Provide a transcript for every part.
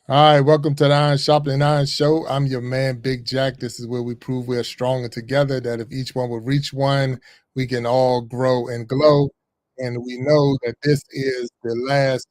All right, welcome to the Iron Sharpening Iron Show. I'm your man, Big Jack. This is where we prove we're stronger together, that if each one will reach one, we can all grow and glow. And we know that this is the last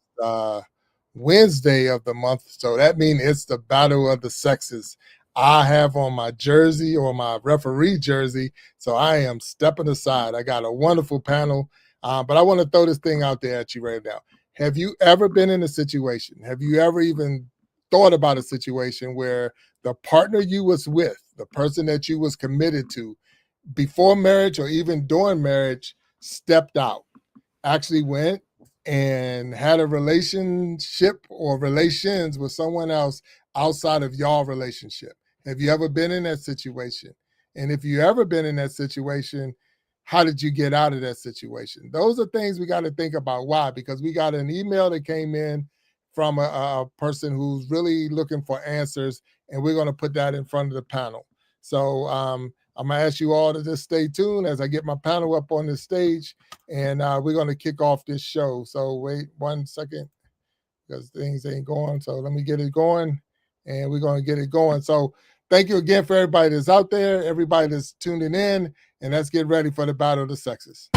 Wednesday of the month. So that means it's the battle of the sexes. I have on my jersey or my referee jersey. So I am stepping aside. I got a wonderful panel. But I want to throw this thing out there at you right now. Have you ever been in a situation? Have you ever even thought about a situation where the partner you was with, the person that you was committed to before marriage or even during marriage, stepped out, actually went and had a relationship or relations with someone else outside of your relationship? Have you ever been in that situation? And if you ever been in that situation, how did you get out of that situation? Those are things we got to think about. Why? Because we got an email that came in from a person who's really looking for answers, and we're going to put that in front of the panel. So I'm going to ask you all to just stay tuned as I get my panel up on the stage, and we're going to kick off this show. So wait 1 second because things ain't going. So let me get it going, and we're going to get it going. So thank you again for everybody that's out there, everybody that's tuning in, and let's get ready for the battle of the sexes.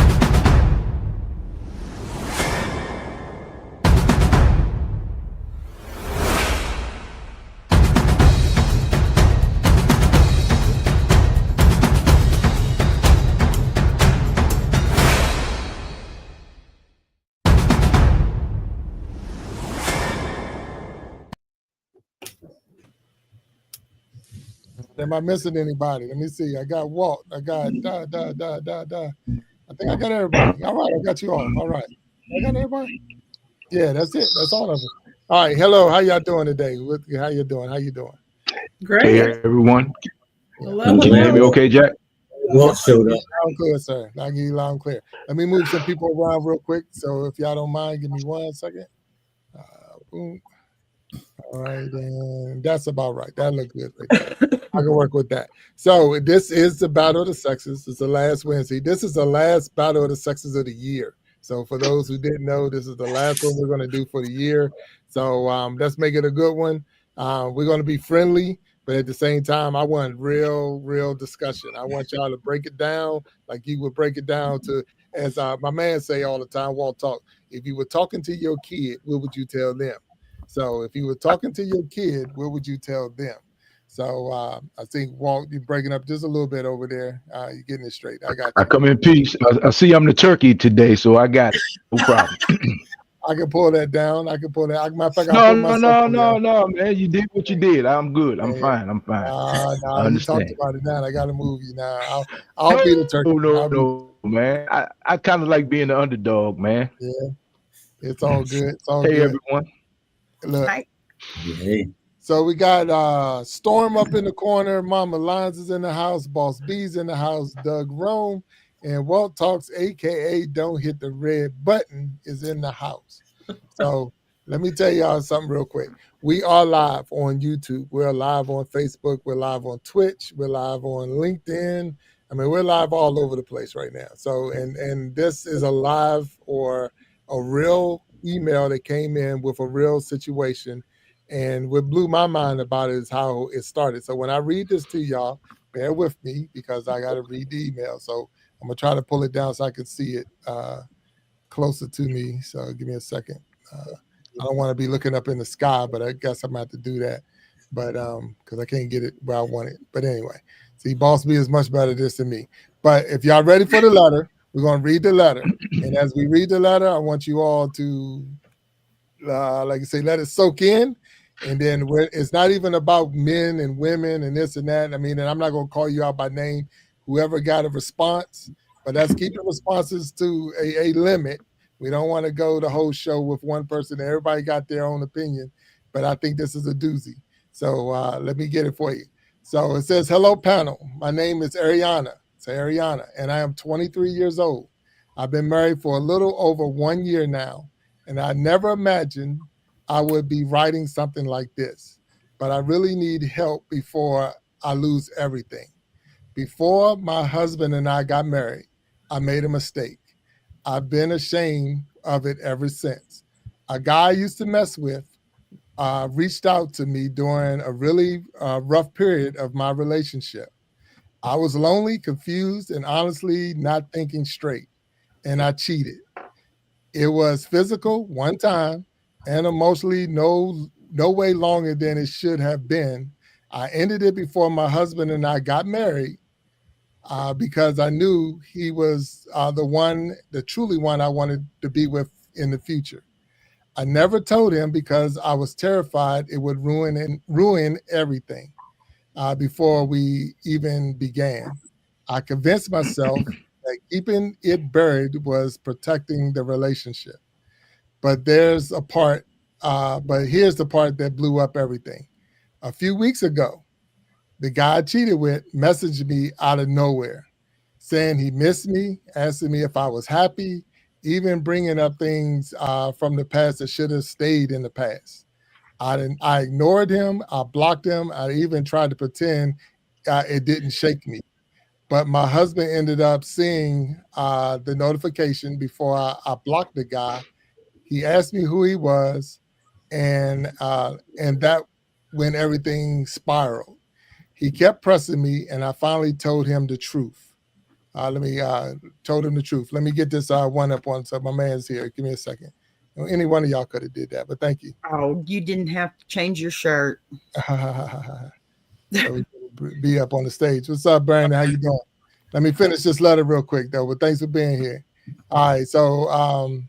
Am I missing anybody? Let me see. I got Walt. I got I think I got everybody. All right, I got you all. All right. I got everybody? Yeah, that's it. That's all of them. All right. Hello. How y'all doing today? How you doing? How you doing? Great. Hey, everyone. Hello, Can you hear me okay, Jack? Walt showed up. Loud and clear, sir. I give you loud and clear. Let me move some people around real quick. So if y'all don't mind, give me 1 second. Boom. All right, and that's about right. That looked good right there. I can work with that. So this is the battle of the sexes. It's the last Wednesday. This is the last battle of the sexes of the year. So for those who didn't know, this is the last one we're going to do for the year. So let's make it a good one. We're going to be friendly, but at the same time, I want real discussion. I want y'all to break it down like you would break it down to, as my man say all the time, Walt talk. If you were talking to your kid, what would you tell them? So if you were talking to your kid, what would you tell them? So I think, Walt, you're breaking up just a little bit over there. You're getting it straight. I got you. I come in peace. I see I'm the turkey today, so I got it. No problem. I can pull that down. I can pull that. Matter of fact, I'll put myself No, man. You did what you did. I'm good. I'm fine. I'm fine. No, I you talked understand. about it now. I got to move you now. I'll be the turkey. No, man. I kind of like being the underdog, man. Yeah, it's all good. It's all Hey, good. everyone. Look. Hi. Hey. So we got Storm up in the corner. Mama Lines is in the house. Boss B's in the house. Doug Rome and Walt Talks, a.k.a. Don't Hit the Red Button, is in the house. So let me tell y'all something real quick. We are live on YouTube. We're live on Facebook. We're live on Twitch. We're live on LinkedIn. I mean, we're live all over the place right now. So, and this is a live or a real email that came in with a real situation. And what blew my mind about it is how it started. So when I read this to y'all, bear with me because I got to read the email. So I'm going to try to pull it down so I can see it closer to me. So give me a second. I don't want to be looking up in the sky, but I guess I'm going to have to do that. But because I can't get it where I want it. But anyway, see, Boss B is much better at this than me. But if y'all ready for the letter, we're going to read the letter. And as we read the letter, I want you all to, like I say, let it soak in. And then it's not even about men and women and this and that. I mean, and I'm not going to call you out by name. Whoever got a response, but let's keep the responses to a limit. We don't want to go the whole show with one person. Everybody got their own opinion, but I think this is a doozy. So let me get it for you. So it says, hello, panel. My name is Ariana. It's Ariana, and I am 23 years old. I've been married for a little over 1 year now, and I never imagined I would be writing something like this, but I really need help before I lose everything. Before my husband and I got married, I made a mistake. I've been ashamed of it ever since. A guy I used to mess with reached out to me during a really rough period of my relationship. I was lonely, confused, and honestly not thinking straight, and I cheated. It was physical one time and emotionally no way longer than it should have been. I ended it before my husband and I got married because I knew he was the one, the truly one I wanted to be with in the future. I never told him because I was terrified it would ruin everything before we even began. I convinced myself that keeping it buried was protecting the relationship. But but here's the part that blew up everything. A few weeks ago, the guy I cheated with messaged me out of nowhere, saying he missed me, asking me if I was happy, even bringing up things from the past that should have stayed in the past. I ignored him. I blocked him. I even tried to pretend it didn't shake me. But my husband ended up seeing the notification before I blocked the guy. He asked me who he was, and that when everything spiraled. He kept pressing me, and I finally told him the truth. Let me told him the truth. Let me get this one up one. So my man's here. Give me a second. Any one of y'all could have did that, but thank you. Oh, you didn't have to change your shirt. So we can be up on the stage. What's up, Brandon? How you doing? Let me finish this letter real quick though. But thanks for being here. All right. So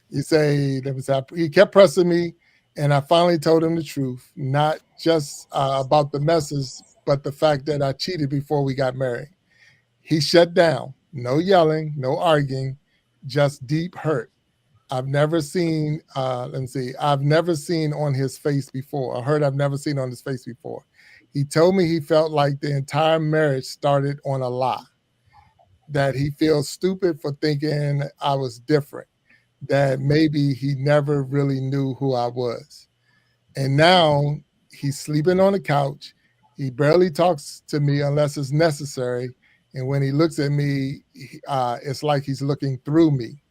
you say let me say he kept pressing me, and I finally told him the truth, not just about the message, but the fact that I cheated before we got married. He shut down. No yelling, no arguing, just deep hurt. I've never seen, let me see, I've never seen on his face before. I heard I've never seen on his face before. He told me he felt like the entire marriage started on a lie, that he feels stupid for thinking I was different, that maybe he never really knew who I was. And now he's sleeping on the couch. He barely talks to me unless it's necessary. And when he looks at me, it's like he's looking through me.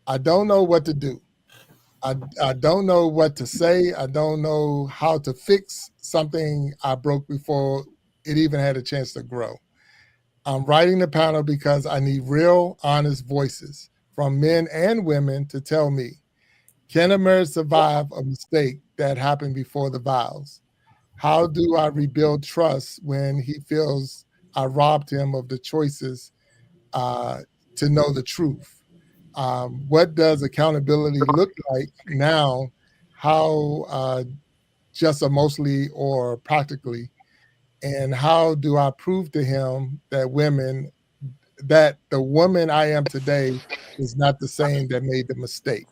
I don't know what to do. I don't know what to say. I don't know how to fix something I broke before it even had a chance to grow. I'm writing the panel because I need real, honest voices from men and women to tell me, can a marriage survive a mistake that happened before the vows? How do I rebuild trust when he feels I robbed him of the choices uh, to know the truth? What does accountability look like now? How just emotionally or practically? And how do I prove to him that the woman I am today is not the same that made the mistake?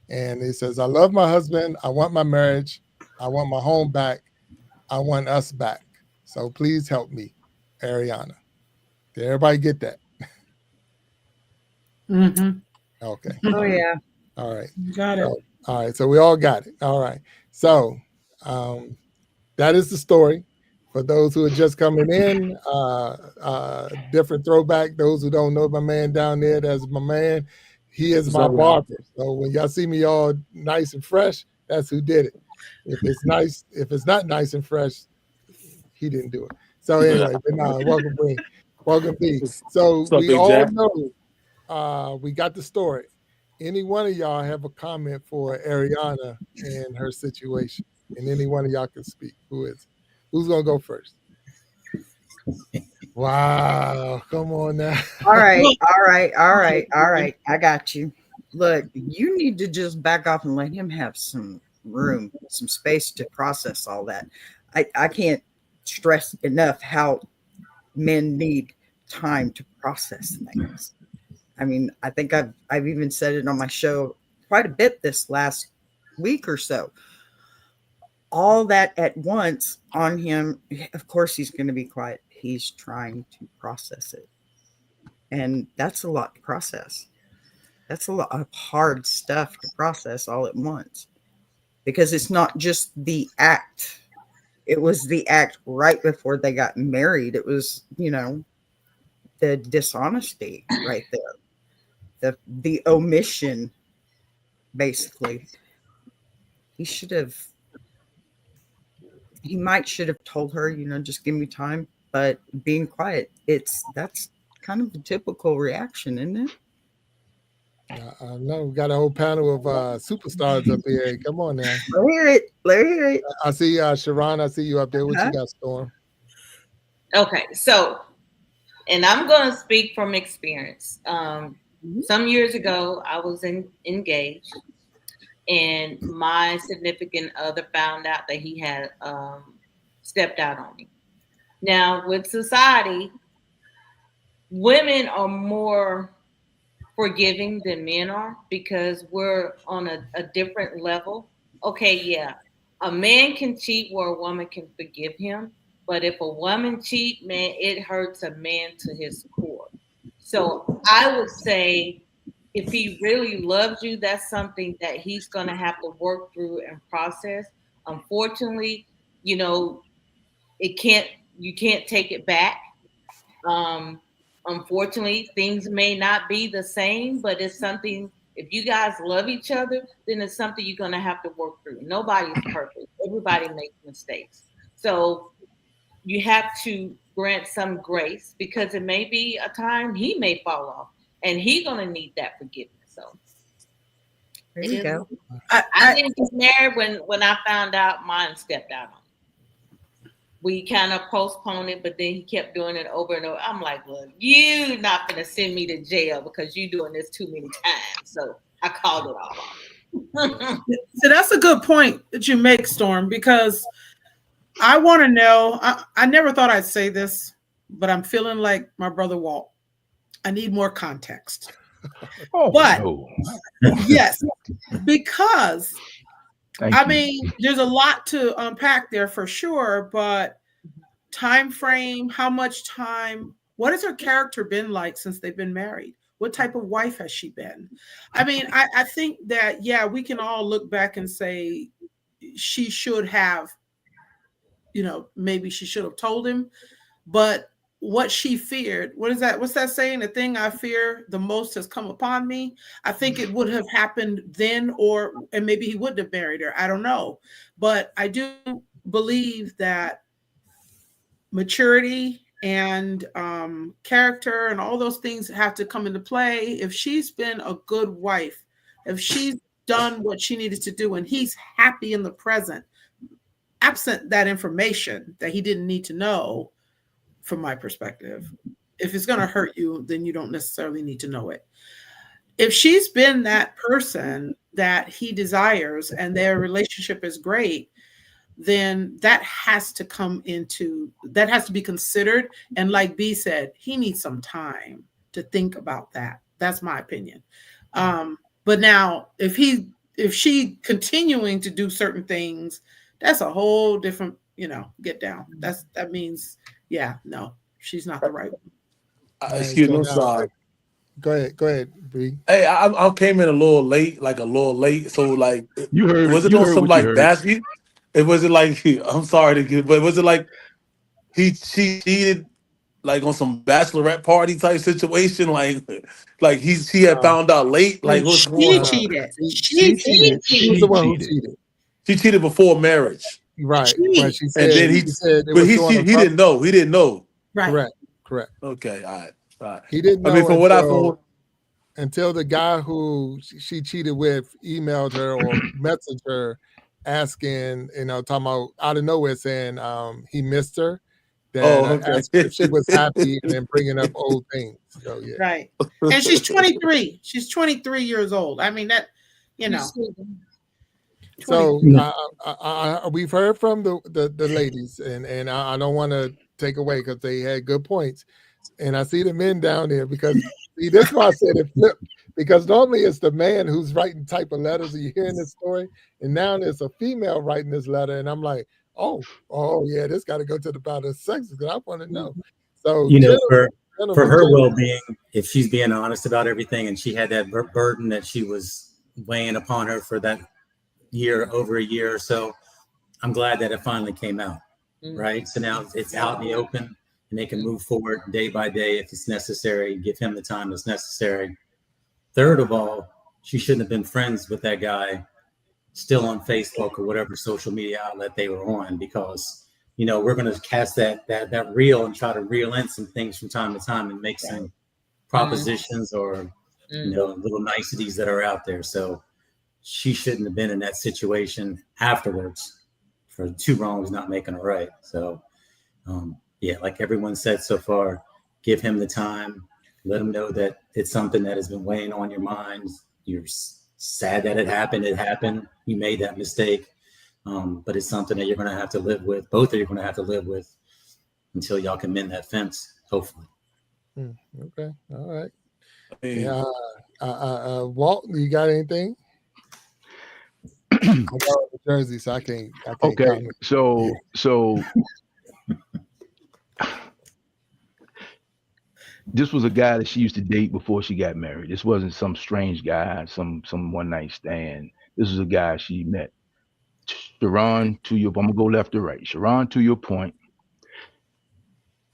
And he says, I love my husband. I want my marriage. I want my home back. I want us back. So please help me, Ariana. Did everybody get that? Mm-hmm. Okay. Oh, yeah. All right. Got it. So, all right. So we all got it. All right. So um, that is the story. For those who are just coming in, different throwback. Those who don't know my man down there, that's my man. He is my barber. So when y'all see me all nice and fresh, that's who did it. If it's nice, if it's not nice and fresh, he didn't do it. So anyway, but nah, welcome B. Welcome B. So What's up, we Big all Jack? know we got the story. Any one of y'all have a comment for Ariana and her situation? And any one of y'all can speak. Who is it? Who's gonna go first? Wow, come on now. All right. All right. All right. All right. I got you. Look, you need to just back off and let him have some room, some space to process all that. I can't stress enough how men need time to process things. I mean, I think I've even said it on my show quite a bit this last week or so. All that at once on him, of course he's going to be quiet. He's trying to process it. And that's a lot to process. That's a lot of hard stuff to process all at once. Because it's not just the act. It was the act right before they got married. It was, the dishonesty right there. The omission, basically. He should have. He might should have told her, just give me time. But being quiet, that's kind of a typical reaction, isn't it? I know we got a whole panel of superstars up here. Come on now. Let hear it. Let hear it. I see Sharon. I see you up there. What you Uh-huh. got, Storm? Okay, so, and I'm going to speak from experience. Some years ago, I was engaged, and my significant other found out that he had stepped out on me. Now, with society, women are more forgiving than men are because we're on a different level. Okay, yeah, a man can cheat where a woman can forgive him, but if a woman cheat, man, it hurts a man to his core. So I would say if he really loves you, that's something that he's going to have to work through and process. Unfortunately, it can't, you can't take it back. Um, Unfortunately, things may not be the same, but it's something, if you guys love each other, then it's something you're going to have to work through. Nobody's perfect. Everybody makes mistakes. So you have to grant some grace because it may be a time he may fall off and he's going to need that forgiveness. So There you go. I didn't get married when I found out mine stepped out on me. We kind of postponed it, but then he kept doing it over and over. I'm like, look, you're not going to send me to jail because you're doing this too many times. So I called it off. So that's a good point that you make, Storm, because I want to know. I never thought I'd say this, but I'm feeling like my brother Walt. I need more context. But yes, because I mean, there's a lot to unpack there for sure, but time frame, how much time, what has her character been like since they've been married? What type of wife has she been? I mean, I think that, yeah, we can all look back and say she should have, maybe she should have told him, but what she feared, what's that saying? The thing I fear the most has come upon me. I think it would have happened then, and maybe he wouldn't have married her. I don't know. But I do believe that maturity and character and all those things have to come into play. If she's been a good wife, if she's done what she needed to do and he's happy in the present, absent that information that he didn't need to know, from my perspective, if it's going to hurt you, then you don't necessarily need to know it. If she's been that person that he desires and their relationship is great, then that has to be considered. And like B said, he needs some time to think about that. That's my opinion. But now if she continuing to do certain things, that's a whole different, get down. That means, yeah, no, she's not the right one. Excuse me, I'm sorry. Go ahead, B. Hey, I came in a little late. So like, you heard? Was it on some like basket? It wasn't like I'm sorry but was it like she cheated like on some bachelorette party type situation? Like she had found out late. Like what's going on? She cheated. She was the one who cheated. She cheated before marriage. Right. When she said, and then he didn't know. He didn't know. Right. Correct. Okay. All right. He didn't know. I mean, from what I thought, until the guy who she cheated with emailed her or messaged her asking, talking about out of nowhere saying he missed her. Then asked if she was happy and then bringing up old things. So yeah. Right. And she's 23. She's 23 years old. I mean, that, So we've heard from the ladies, and I don't want to take away because they had good points, and I see the men down there because this is why I said it flipped, because normally it's the man who's writing type of letters and you're hearing this story, and now there's a female writing this letter, and I'm like, oh yeah, this got to go to the bottom of sex because I want to know. So for her well-being, if she's being honest about everything, and she had that burden that she was weighing upon her for that over a year or so, I'm glad that it finally came out. Right. So now it's out in the open and they can move forward day by day if it's necessary, give him the time that's necessary. Third of all, she shouldn't have been friends with that guy still on Facebook or whatever social media outlet they were on, because we're going to cast that reel and try to reel in some things from time to time and make some propositions or little niceties that are out there. So she shouldn't have been in that situation afterwards. For two wrongs not making a right. So like everyone said so far, give him the time, let him know that it's something that has been weighing on your mind. You're sad that it happened, you made that mistake, but it's something that you're going to have to live with, both of you are going to have to live with until y'all can mend that fence, hopefully. Okay, all right. Yeah. Walt, you got anything? I'm out of Jersey, so I can't Okay, comment. so this was a guy that she used to date before she got married. This wasn't some strange guy, some one night stand. This was a guy she met. Sharon, I'm gonna go left to right. Sharon, to your point,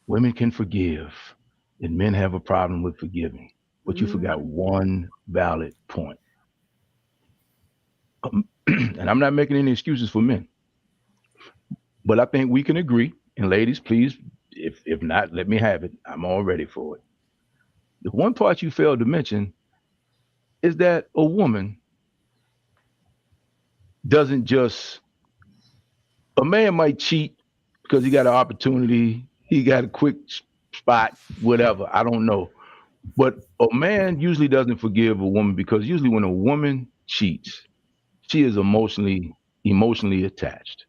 women can forgive, and men have a problem with forgiving. But you forgot one valid point. And I'm not making any excuses for men, but I think we can agree. And ladies, please, if not, let me have it. I'm all ready for it. The one part you failed to mention is that a woman doesn't just, a man might cheat because he got an opportunity, he got a quick spot, whatever, I don't know. But a man usually doesn't forgive a woman because usually when a woman cheats, she is emotionally attached.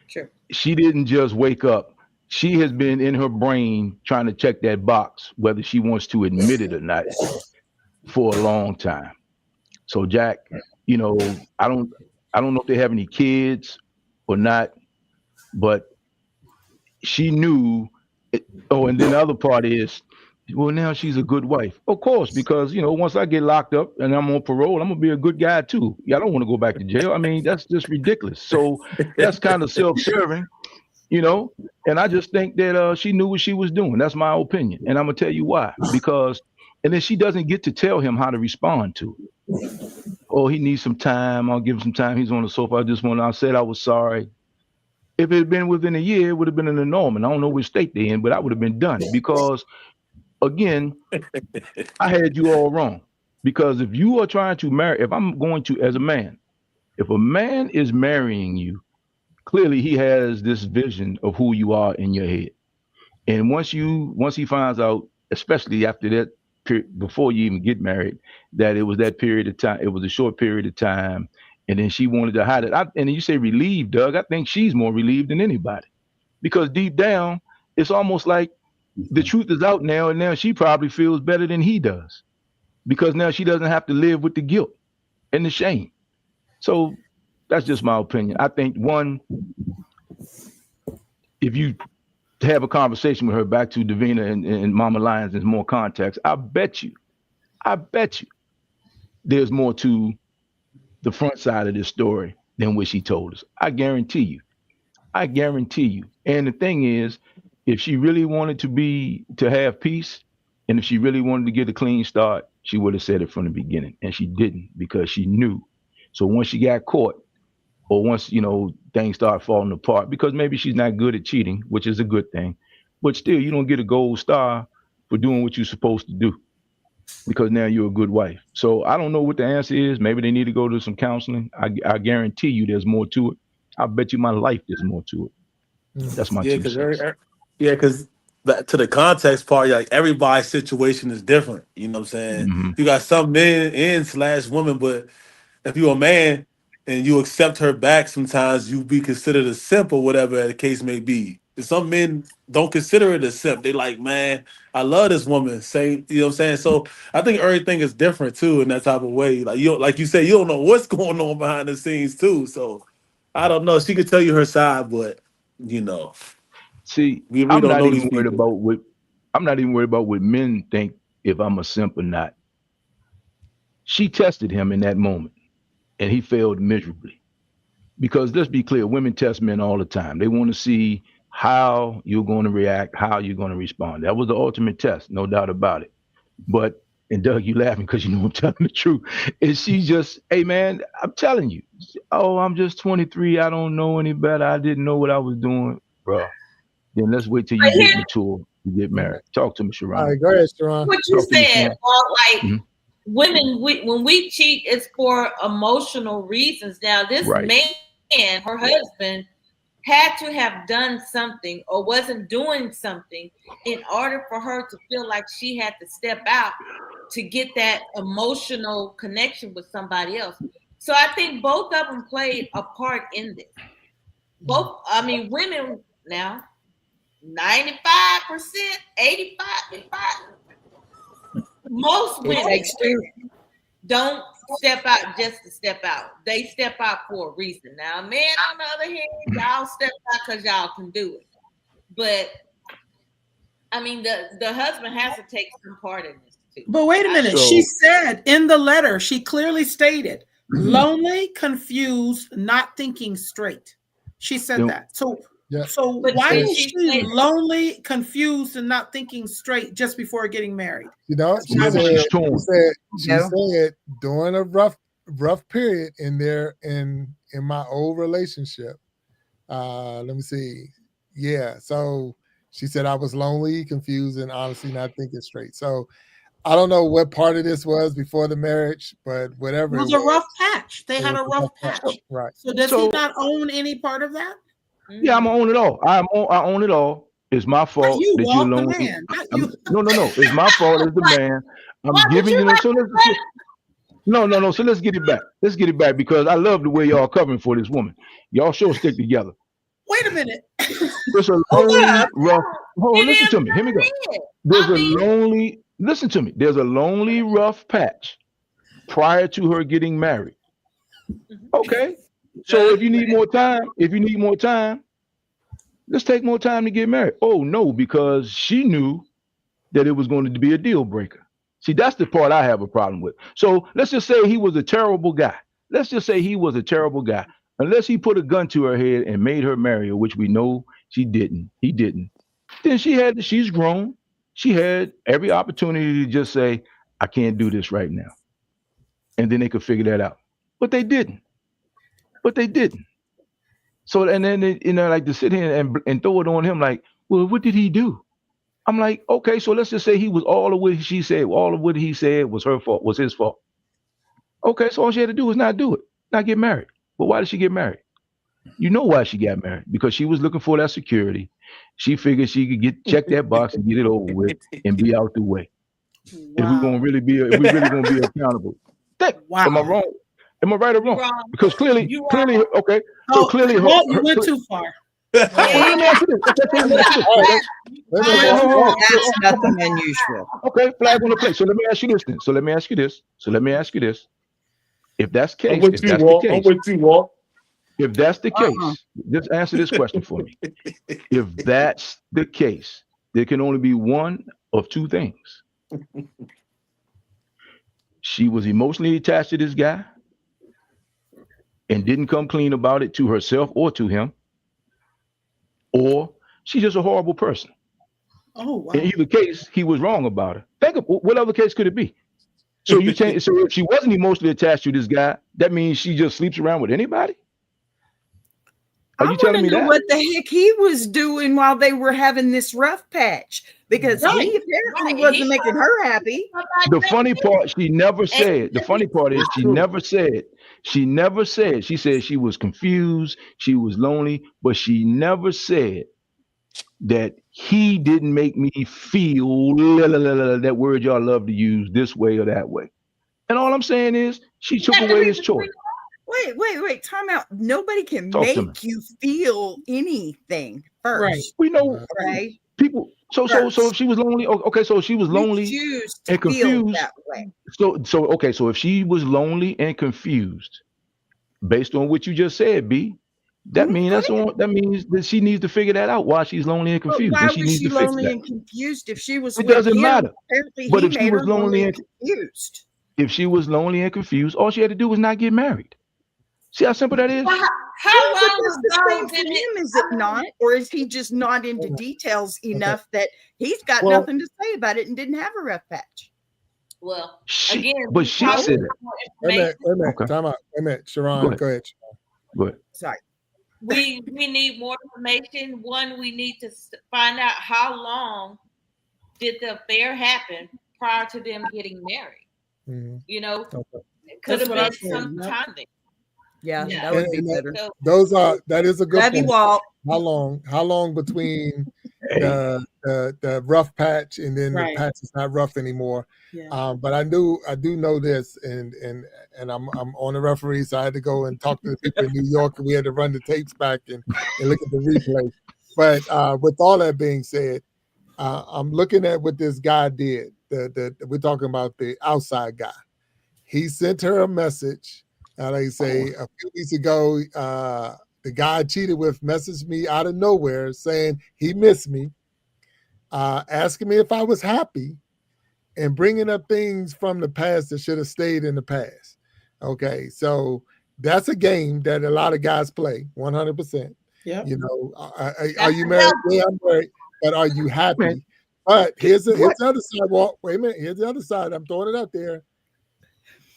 Sure. She didn't just wake up. She has been in her brain trying to check that box, whether she wants to admit it or not, for a long time. So Jack, I don't know if they have any kids or not, but she knew it. Oh, and then the other part is, well, now she's a good wife. Of course, because once I get locked up and I'm on parole, I'm gonna be a good guy too. Yeah, I don't want to go back to jail. I mean, that's just ridiculous. So that's kind of self-serving, and I just think that she knew what she was doing. That's my opinion. And I'm gonna tell you why. Because and then she doesn't get to tell him how to respond to it. Oh, he needs some time. I'll give him some time. He's on the sofa. I said I was sorry. If it had been within a year, it would have been an annulment. I don't know which state they're in, but I would have been done. Because again, I had you all wrong. Because if you are trying to marry, if I'm going to, as a man, if a man is marrying you, clearly he has this vision of who you are in your head. And once he finds out, especially after that period, before you even get married, that it was that period of time, it was a short period of time, and then she wanted to hide it. And you say relieved, Doug. I think she's more relieved than anybody, because deep down, it's almost like the truth is out now, and now she probably feels better than he does, because now she doesn't have to live with the guilt and the shame. So that's just my opinion. I think if you have a conversation with her, back to Davina and Mama Lions, and more context, I bet you there's more to the front side of this story than what she told us. I guarantee you. And the thing is, if she really wanted to have peace, and if she really wanted to get a clean start, she would have said it from the beginning. And she didn't, because she knew. So once she got caught, or once, things start falling apart, because maybe she's not good at cheating, which is a good thing, but still, you don't get a gold star for doing what you're supposed to do, because now you're a good wife. So I don't know what the answer is. Maybe they need to go to some counseling. I guarantee you there's more to it. I bet you my life there's more to it. That's my 2 cents. Because to the context part, like everybody's situation is different. You know what I'm saying? Mm-hmm. You got some men and / women, but if you're a man and you accept her back, sometimes you be considered a simp or whatever the case may be. And some men don't consider it a simp. They like, man, I love this woman. Say, you know what I'm saying? So I think everything is different too in that type of way. Like you say, you don't know what's going on behind the scenes too. So I don't know. She could tell you her side, but See, we really don't know these people. I'm not even worried about what men think, if I'm a simp or not. She tested him in that moment, and he failed miserably. Because let's be clear, women test men all the time. They want to see how you're going to react, how you're going to respond. That was the ultimate test, no doubt about it. But And Doug, you laughing because you know I'm telling the truth. And she just, hey man, I'm telling you. Oh, I'm just 23. I don't know any better. I didn't know what I was doing, bro. Then let's wait till you But get here, mature to get Mhm. married. Talk to me, All Sharon. right, go ahead, Sharon. what you Talk to me, said, Sharon. Walt, like Mhm. women, when we cheat, it's for emotional reasons. Now, this Right. man, her husband, had to have done something or wasn't doing something in order for her to feel like she had to step out to get that emotional connection with somebody else. So I think both of them played a part in this. Both, I mean, women now, 95%, 85%, most It women takes two. don't step out just to step out. They step out for a reason. Now, men, on the other hand, y'all step out because y'all can do it. But I mean, the husband has to take some part in this too. But wait a minute. She said in the letter, she clearly stated, lonely, confused, not thinking straight. She said that. So But why did is she she say- lonely, confused, and not thinking straight just before getting married? You know, That's she my Maybe said, she's question. torn. she said during a rough period in there in my old relationship. Let me see. Yeah, so she said I was lonely, confused, and honestly not thinking straight. So I don't know what part of this was before the marriage, but whatever It was a rough patch. They it had was a a rough rough patch. patch. Right. So does he So not own any part of that? yeah, I'm gonna own it all. I own it all. It's my Not fault you, that you're Walt, the lonely. man. Not you. No. It's my fault as the man. I'm Why would giving you you. So no. So let's get it back. Let's get it back because I love the way y'all covering for this woman. Y'all sure stick together. Wait a minute. It's a Hold lonely, up. rough. Hold on, It listen is to me. Hear me go. what it is. There's I a mean, lonely. Listen to me. There's a lonely, rough patch prior to her getting married. Okay. So if you need more time, let's take more time to get married. Oh no, because she knew that it was going to be a deal breaker. See, that's the part I have a problem with. So let's just say he was a terrible guy. Let's just say he was a terrible guy. Unless he put a gun to her head and made her marry her, which we know she didn't. He didn't. Then she's grown. She had every opportunity to just say, I can't do this right now. And then they could figure that out. But they didn't. So and then they, like to sit here and throw it on him like, well, what did he do? I'm like, okay, so let's just say he was all of what he said was her fault, was his fault. Okay, so all she had to do was not do it, not get married. But why did she get married? You know why she got married? Because she was looking for that security. She figured she could check that box and get it over with and be out the way. If we really gonna be accountable. Am I wrong? Am I right or wrong? wrong. Because clearly, wrong. okay. So clearly, Walt, you went too far. Let me ask you this. That's nothing unusual. Okay, flag on the plate. So let me ask you this. If that's the I'm case, with you, Walt. I'm with you, Walt. if that's the case, just answer this question for me. If that's the case, there can only be one of two things. She was emotionally attached to this guy and didn't come clean about it to herself or to him, or she's just a horrible person. Oh, wow. In either case, he was wrong about her. Think of what other case could it be? So you change. So if she wasn't emotionally attached to this guy, that means she just sleeps around with anybody. Are you telling me that? What the heck he was doing while they were having this rough patch? Because he apparently wasn't making her happy. The funny part, she never said. The funny part is she never said. She never said. She said she was confused, she was lonely, but she never said that he didn't make me feel that word y'all love to use this way or that way. And all I'm saying is she took away his choice. Wait, time out. Nobody can Talk to me. make you feel anything first. Right. We know Right? people. So if she was lonely, okay, so she was lonely You choose to and feel confused. that way. So if she was lonely and confused, based on what you just said, B, that means that she needs to figure that out why she's lonely and But confused. why And she was needs she to fix lonely that. and confused if she was It with doesn't him? matter. Apparently But he if she made was her lonely lonely and and confused. If she was lonely and confused, all she had to do was not get married. See how simple that is? How Yeah, but long that's the ago same for did him, is it not? Or is he just not into details enough that he's got nothing to say about it and didn't have a rough patch? Well, She, again, but she said it. Wait a minute. Okay. Time out. Wait a minute. Go Sharon, ahead. go ahead. Go ahead. Sorry. we need more information. One, we need to find out how long did the affair happen prior to them getting married. Mhm. You know, Okay. it could That's have what I been said, some yep. time there. Yeah, Yeah. that would be And better. So, that is a good Love you, point. Walt. How long between Hey, the rough patch and then Right. the patch is not rough anymore? Yeah. But I do know this, and I'm on the referee, so I had to go and talk to the people in New York, and we had to run the tapes back and look at the replay. But with all that being said, I'm looking at what this guy did. We're talking about the outside guy. He sent her a message. Like I say, a few weeks ago, the guy I cheated with messaged me out of nowhere saying he missed me, asking me if I was happy, and bringing up things from the past that should have stayed in the past. Okay, so that's a game that a lot of guys play, 100%. Yep. You know, are That's you the married? devil. Yeah, I'm married. But are you man, happy? But here's the other side. Well, wait a minute. Here's the other side. I'm throwing it out there.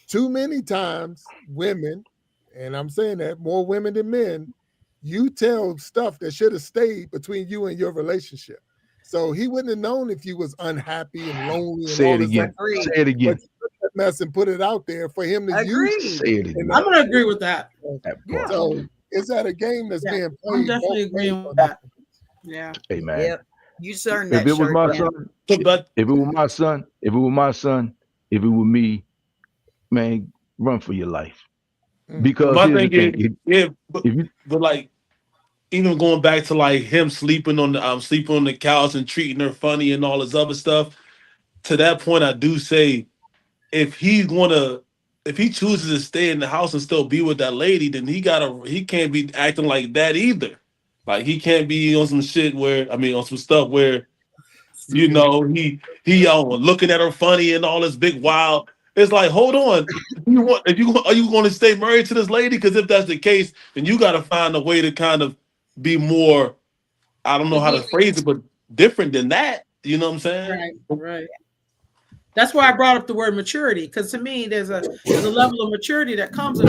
Too many times, women, and I'm saying that more women than men, you tell stuff that should have stayed between you and your relationship. So he wouldn't have known if you was unhappy and lonely and say all it this again. other Agreed. Say stuff. it But again. you took that mess and put it out there for him to use. Agreed. Say it again. I'm gonna agree with that. That Yeah. part. So it's at a game that's Yeah, being I'm played both definitely ways agreeing on with that. that. Yeah. Hey man, Yep. You earned if that it was shirt, my man. son, But if it was my son, if it was my son, if it was me, man, run for your life. Because my here's the thing thing: is, yeah, but, if you but like even going back to like him sleeping on the couch and treating her funny and all this other stuff. To that point, I do say if he chooses to stay in the house and still be with that lady, then he can't be acting like that either. Like he can't be on some shit where on some stuff where he looking at her funny and all this big wild. It's like, hold on, are you going to stay married to this lady? Because if that's the case, then you got to find a way to kind of be more. I don't know how to phrase it, but different than that. You know what I'm saying? Right. Right. That's why I brought up the word maturity, because to me, there's a level of maturity that comes in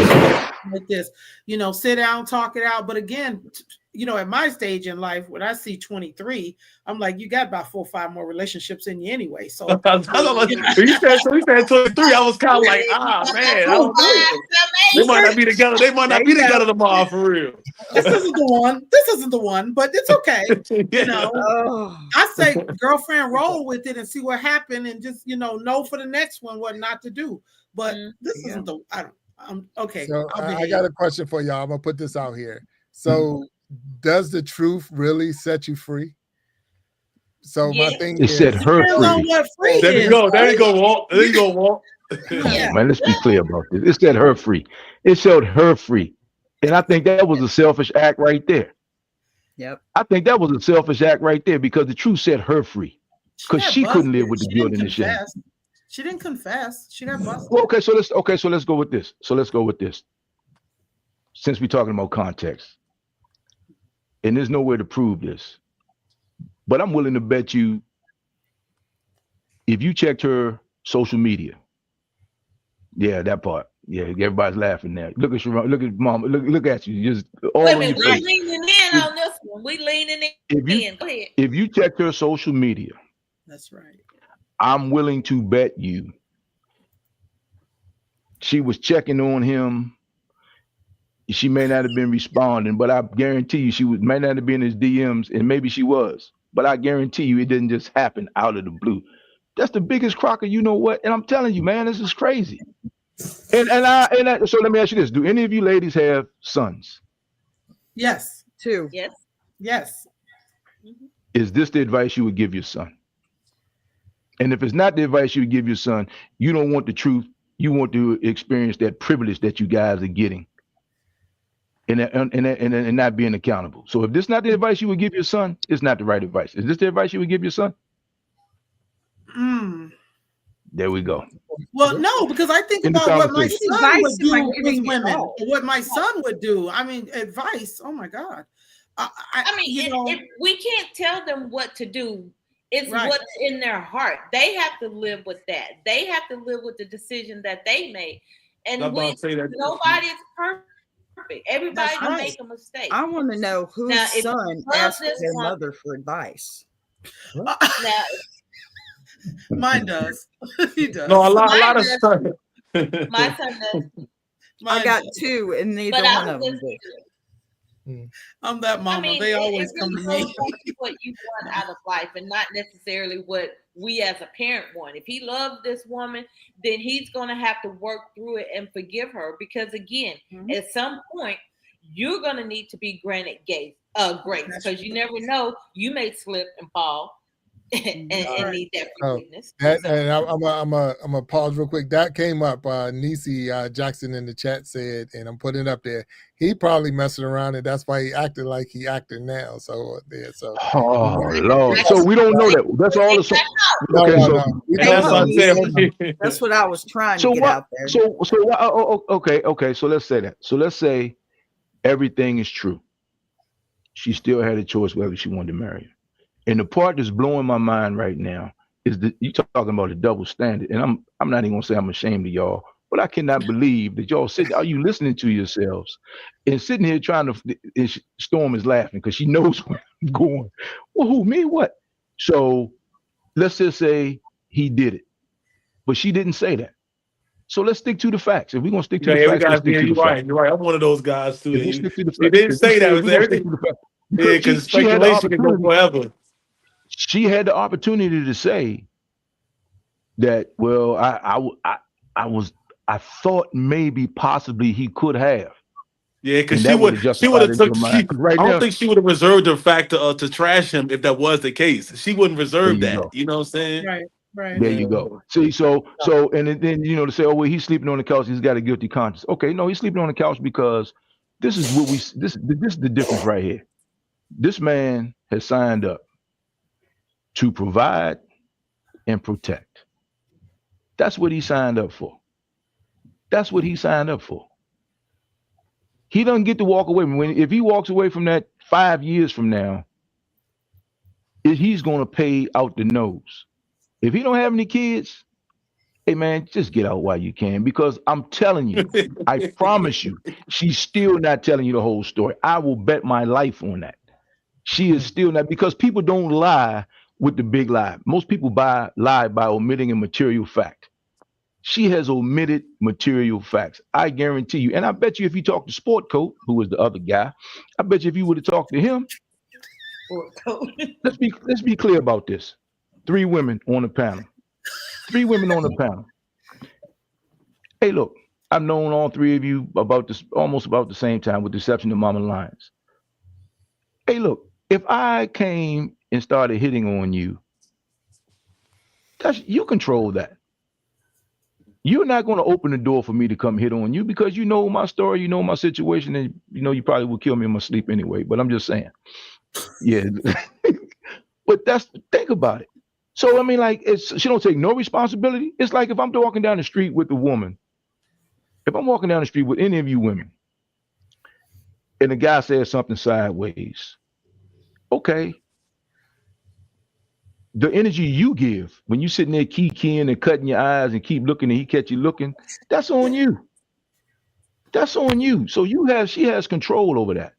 like this. You know, sit down, talk it out. But again, you know, at my stage in life, when I see 23, I'm like, you got about 4 or 5 more relationships in you anyway. So When you said 23, I was kind of like, man, I don't know. They might not be together. They might not be together tomorrow for real. This isn't the one. This isn't the one, but it's okay. You know, Oh, I say girlfriend roll with it and see what happened, and just know for the next one what not to do. But this isn't the. I'm okay. So I got a question for y'all. I'm gonna put this out here. So does the truth really set you free? So my thing it is, set her depends on free. what free There is. you go. There you go, Walt. There you go, Walt. Yeah. Man, let's be clear about this. It set her free. It showed her free. And I think that was a selfish act right there. yep. I think that was a selfish act right there because the truth set her free. Because she couldn't live with the guilt and the shame. She didn't confess. She got busted. Well, so let's go with this. Since we're talking about context. And there's no way to prove this. But I'm willing to bet you if you checked her social media. Yeah, that part. Yeah, everybody's laughing now. Look at Sharon, look at Mom, look at you. Just all Wait a on minute, your we're face. leaning in on this one. We leaning in. Go ahead. If you checked her social media, That's right. I'm willing to bet you she was checking on him. She may not have been responding, but I guarantee you she may not have been in his DMs, and maybe she was. But I guarantee you it didn't just happen out of the blue. That's the biggest crocker, you know what? And I'm telling you, man, this is crazy. So let me ask you this: do any of you ladies have sons? Yes. 2. Yes. Is this the advice you would give your son? And if it's not the advice you would give your son, you don't want the truth. You want to experience that privilege that you guys are getting, and not being accountable. So if this is not the advice you would give your son, it's not the right advice. Is this the advice you would give your son? There we go. Well, no, because I think about what my son would do with women, what my son would do. I mean, advice. Oh my God. If we can't tell them what to do, It's what's in their heart. They have to live with that. They have to live with the decision that they make. And nobody's perfect. Everybody can make a mistake. I want to know whose son asked their mother for advice. Now, mine does. He does. No, a lot of stuff. My son does. I got two, and neither one of them did. I'm that mama. They always come to me. What you want out of life, and not necessarily what we as a parent want. If he loves this woman, then he's going to have to work through it and forgive her. Because again, at some point, you're going to need to be granted grace, because you never know, you may slip and fall. and need that forgiveness. And I'm a pause real quick. That came up. Nisi Jackson in the chat said, and I'm putting it up there. He probably messing around, and that's why he acted like he acting now. So there. So Lord. So we don't know that. That's all. That's what I was trying to get out there. Okay. So let's say that. So let's say everything is true. She still had a choice whether she wanted to marry him. And the part that's blowing my mind right now is that you talking about a double standard. And I'm not even gonna say I'm ashamed of y'all, but I cannot believe that y'all are you listening to yourselves and sitting here trying to, and Storm is laughing because she knows where I'm going. Well, who, me, what? So let's just say he did it, but she didn't say that. So let's stick to the facts. If we're gonna stick to the facts, let's stick to the facts. You're right. I'm one of those guys too. He didn't say that. It was everything. Yeah, because speculation can go forever. She had the opportunity to say that, well, I thought maybe possibly he could have. Yeah, because she would have took. I don't think she would have reserved the fact to trash him if that was the case. She wouldn't reserve that. Go. You know what I'm saying? Right. There you go. See, so and then to say, oh well, he's sleeping on the couch. He's got a guilty conscience. Okay, no, he's sleeping on the couch because this is what this is the difference right here. This man has signed up to provide and protect. That's what he signed up for. That's what he signed up for. He doesn't get to walk away. If he walks away from that 5 years from now, he's going to pay out the nose. If he don't have any kids, hey man, just get out while you can, because I'm telling you, I promise you, she's still not telling you the whole story. I will bet my life on that. She is still not, because people don't lie with the big lie. Most people lie by omitting a material fact. She has omitted material facts. I guarantee you. And I bet you if you talk to Sport Coat, who is the other guy, I bet you if you would have talked to him, let's be clear about this. 3 women on the panel. 3 women on the panel. Hey, look, I've known all 3 of you almost about the same time, with the exception of Mama Lyons. Hey, look, if I came and started hitting on you, you control that. You're not going to open the door for me to come hit on you, because you know my story, you know my situation, and you know you probably would kill me in my sleep anyway. But I'm just saying, yeah. But think about it. So I mean, like, she don't take no responsibility. It's like if I'm walking down the street with a woman, if I'm walking down the street with any of you women, and the guy says something sideways, okay. The energy you give when you sitting there keying and cutting your eyes and keep looking and he catch you looking, that's on you. That's on you. So she has control over that.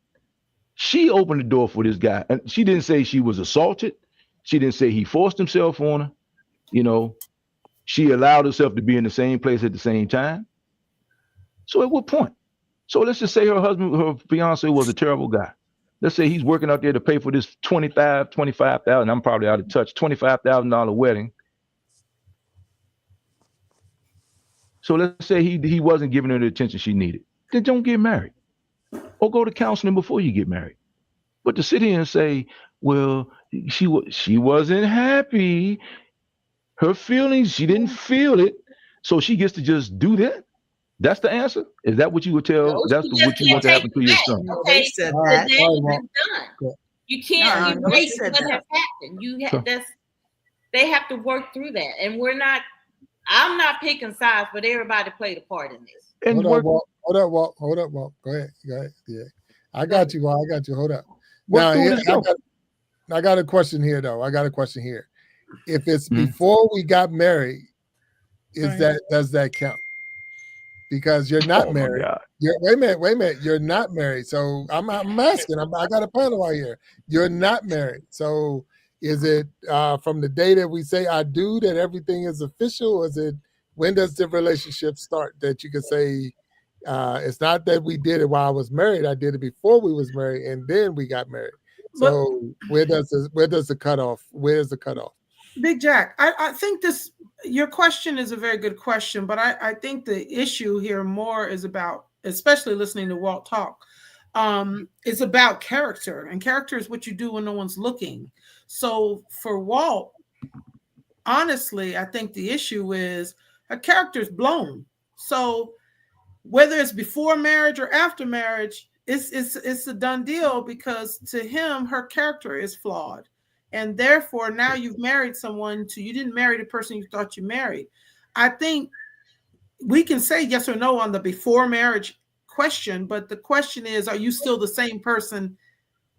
She opened the door for this guy, and she didn't say she was assaulted. She didn't say he forced himself on her. You know, she allowed herself to be in the same place at the same time. So at what point? So let's just say her fiance was a terrible guy. Let's say he's working out there to pay for this $25,000. I'm probably out of touch. $25,000 wedding. So let's say he wasn't giving her the attention she needed. Then don't get married, or go to counseling before you get married. But to sit here and say, well, she wasn't happy, her feelings, she didn't feel it, so she gets to just do that. That's the answer? Is that what you would tell? No, that's what you want to happen to your son? Okay, they said that. You can't erase what has happened. They have to work through that. And I'm not picking sides, but everybody played a part in this. And hold up, Walt. Go ahead. Yeah. I got you, Walt. Hold up. Now, I got a question here, though. If it's before we got married, does that count? Because you're not married. Wait a minute. You're not married. So I'm asking. I got a panel right here. You're not married. So is it from the day that we say I do that everything is official? Or is it when does the relationship start that you could say it's not that we did it while I was married. I did it before we was married and then we got married. So where does the cutoff? Where's the cutoff? Big Jack, I think your question is a very good question, but I think the issue here more is about, especially listening to Walt talk, is about character, and character is what you do when no one's looking. So for Walt, honestly, I think the issue is her character's blown. So whether it's before marriage or after marriage, it's a done deal, because to him, her character is flawed. And therefore, now you've married someone you didn't marry the person you thought you married. I think we can say yes or no on the before marriage question, but the question is, are you still the same person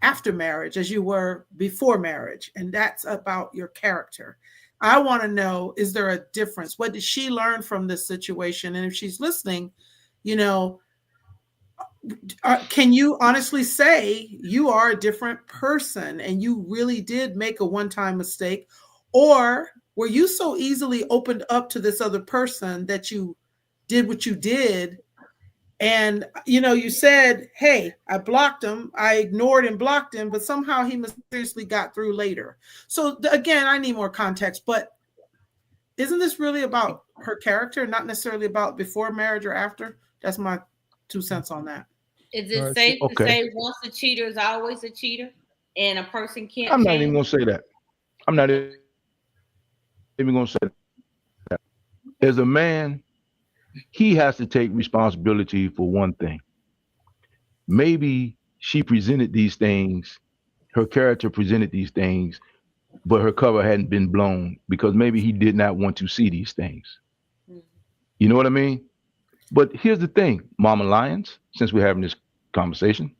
after marriage as you were before marriage? And that's about your character. I want to know, is there a difference? What did she learn from this situation? And if she's listening, can you honestly say you are a different person and you really did make a one-time mistake? Or were you so easily opened up to this other person that you did what you did? And, you said, hey, I blocked him. I ignored and blocked him, but somehow he mysteriously got through later. So again, I need more context, but isn't this really about her character, not necessarily about before marriage or after? That's my 2 cents on that. Is it safe to say once a cheater is always a cheater, and a person can't? I'm not even gonna say that. I'm not even gonna say that. As a man, he has to take responsibility for one thing. Maybe she presented these things, her character presented these things, but her cover hadn't been blown because maybe he did not want to see these things. You know what I mean? But here's the thing, Mama Lions, since we're having this conversation,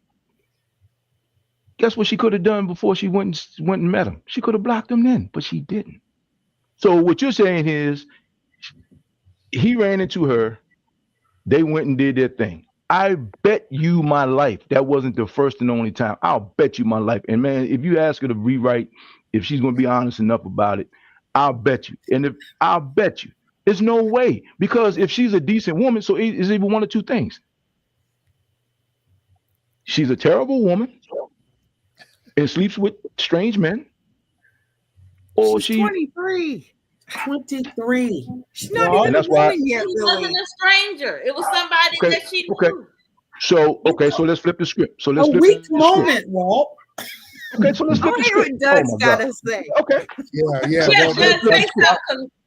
guess what she could have done before she went and met him? She could have blocked him then, but she didn't. So what you're saying is he ran into her, they went and did their thing. I bet you my life that wasn't the first and only time. I'll bet you my life. And man, if you ask her to rewrite, if she's going to be honest enough about it, I'll bet you. And I'll bet you. There's no way, because if she's a decent woman, so it's either one or two things. She's a terrible woman and sleeps with strange men, or she's 23. 23. She's not even that's why yet. It wasn't a stranger. It was somebody that she knew. So let's flip the script. So let's a weak moment, Walt. Okay, so let's flip the script. What Doug's got to say. Okay. Yeah.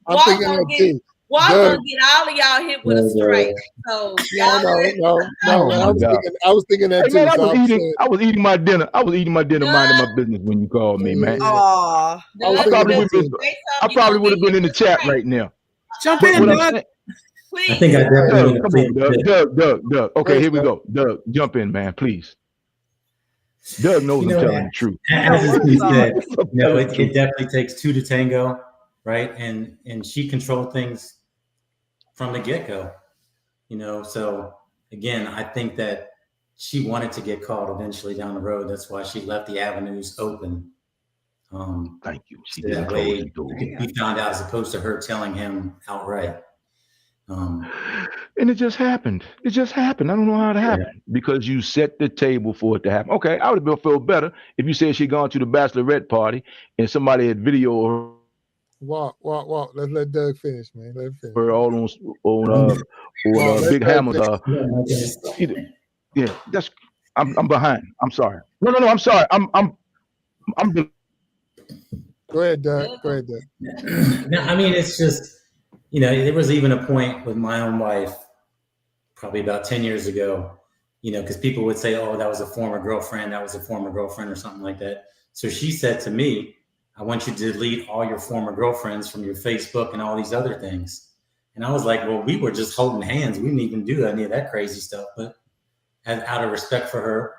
I'm thinking of too. Walt's gonna get all of y'all hit with a straight. So no. I was thinking that too. Man, I was eating my dinner. Minding my business when you called me, man. Aww. I probably would have been in the chat right now. Jump in, Doug. I think I definitely Doug. Okay, here we go. Doug, jump in, man, please. Doug knows I'm telling the truth. As he said, it definitely takes two to tango, right? And she controlled things from the get-go, so again, I think that she wanted to get caught eventually down the road. That's why she left the avenues open. Thank you. She that way it could be found out, as opposed to her telling him outright. And it just happened. I don't know how it happened, because you set the table for it to happen. Okay, I would have felt better if you said she'd gone to the bachelorette party and somebody had video her. Walk. Let's let Doug finish, man. Let him finish. We're all on big hammers. Yeah, I'm behind. I'm sorry. No, I'm sorry. I'm. Go ahead, Doug. No, I mean, it's just, there was even a point with my own wife, probably about 10 years ago, because people would say, oh, that was a former girlfriend, or something like that. So she said to me, I want you to delete all your former girlfriends from your Facebook and all these other things. And I was like, well, we were just holding hands. We didn't even do any of that crazy stuff. But out of respect for her,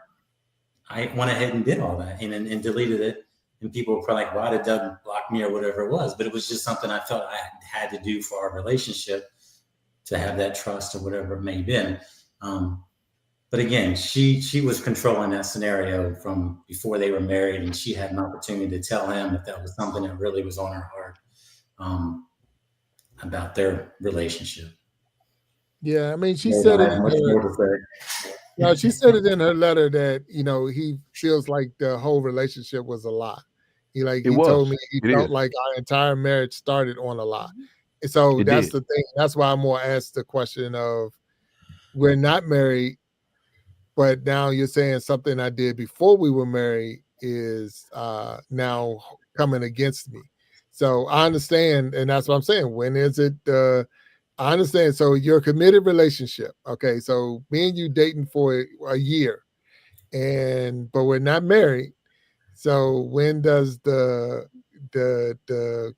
I went ahead and did all that and deleted it. and people were probably like, why did Doug block me or whatever it was? But it was just something I felt I had to do for our relationship to have that trust or whatever it may have been. But again, she was controlling that scenario from before they were married, and she had an opportunity to tell him if that was something that really was on her heart about their relationship. Yeah, I mean, she said it in her. No, she said it in her letter that he feels like the whole relationship was a lie. He told me he felt like our entire marriage started on a lie. And so that's the thing. That's why I'm more asked the question of, we're not married, but now you're saying something I did before we were married is now coming against me. So I understand, and that's what I'm saying. When is it? I understand. So you're a committed relationship. Okay. So me and you dating for a year, but we're not married. So when does the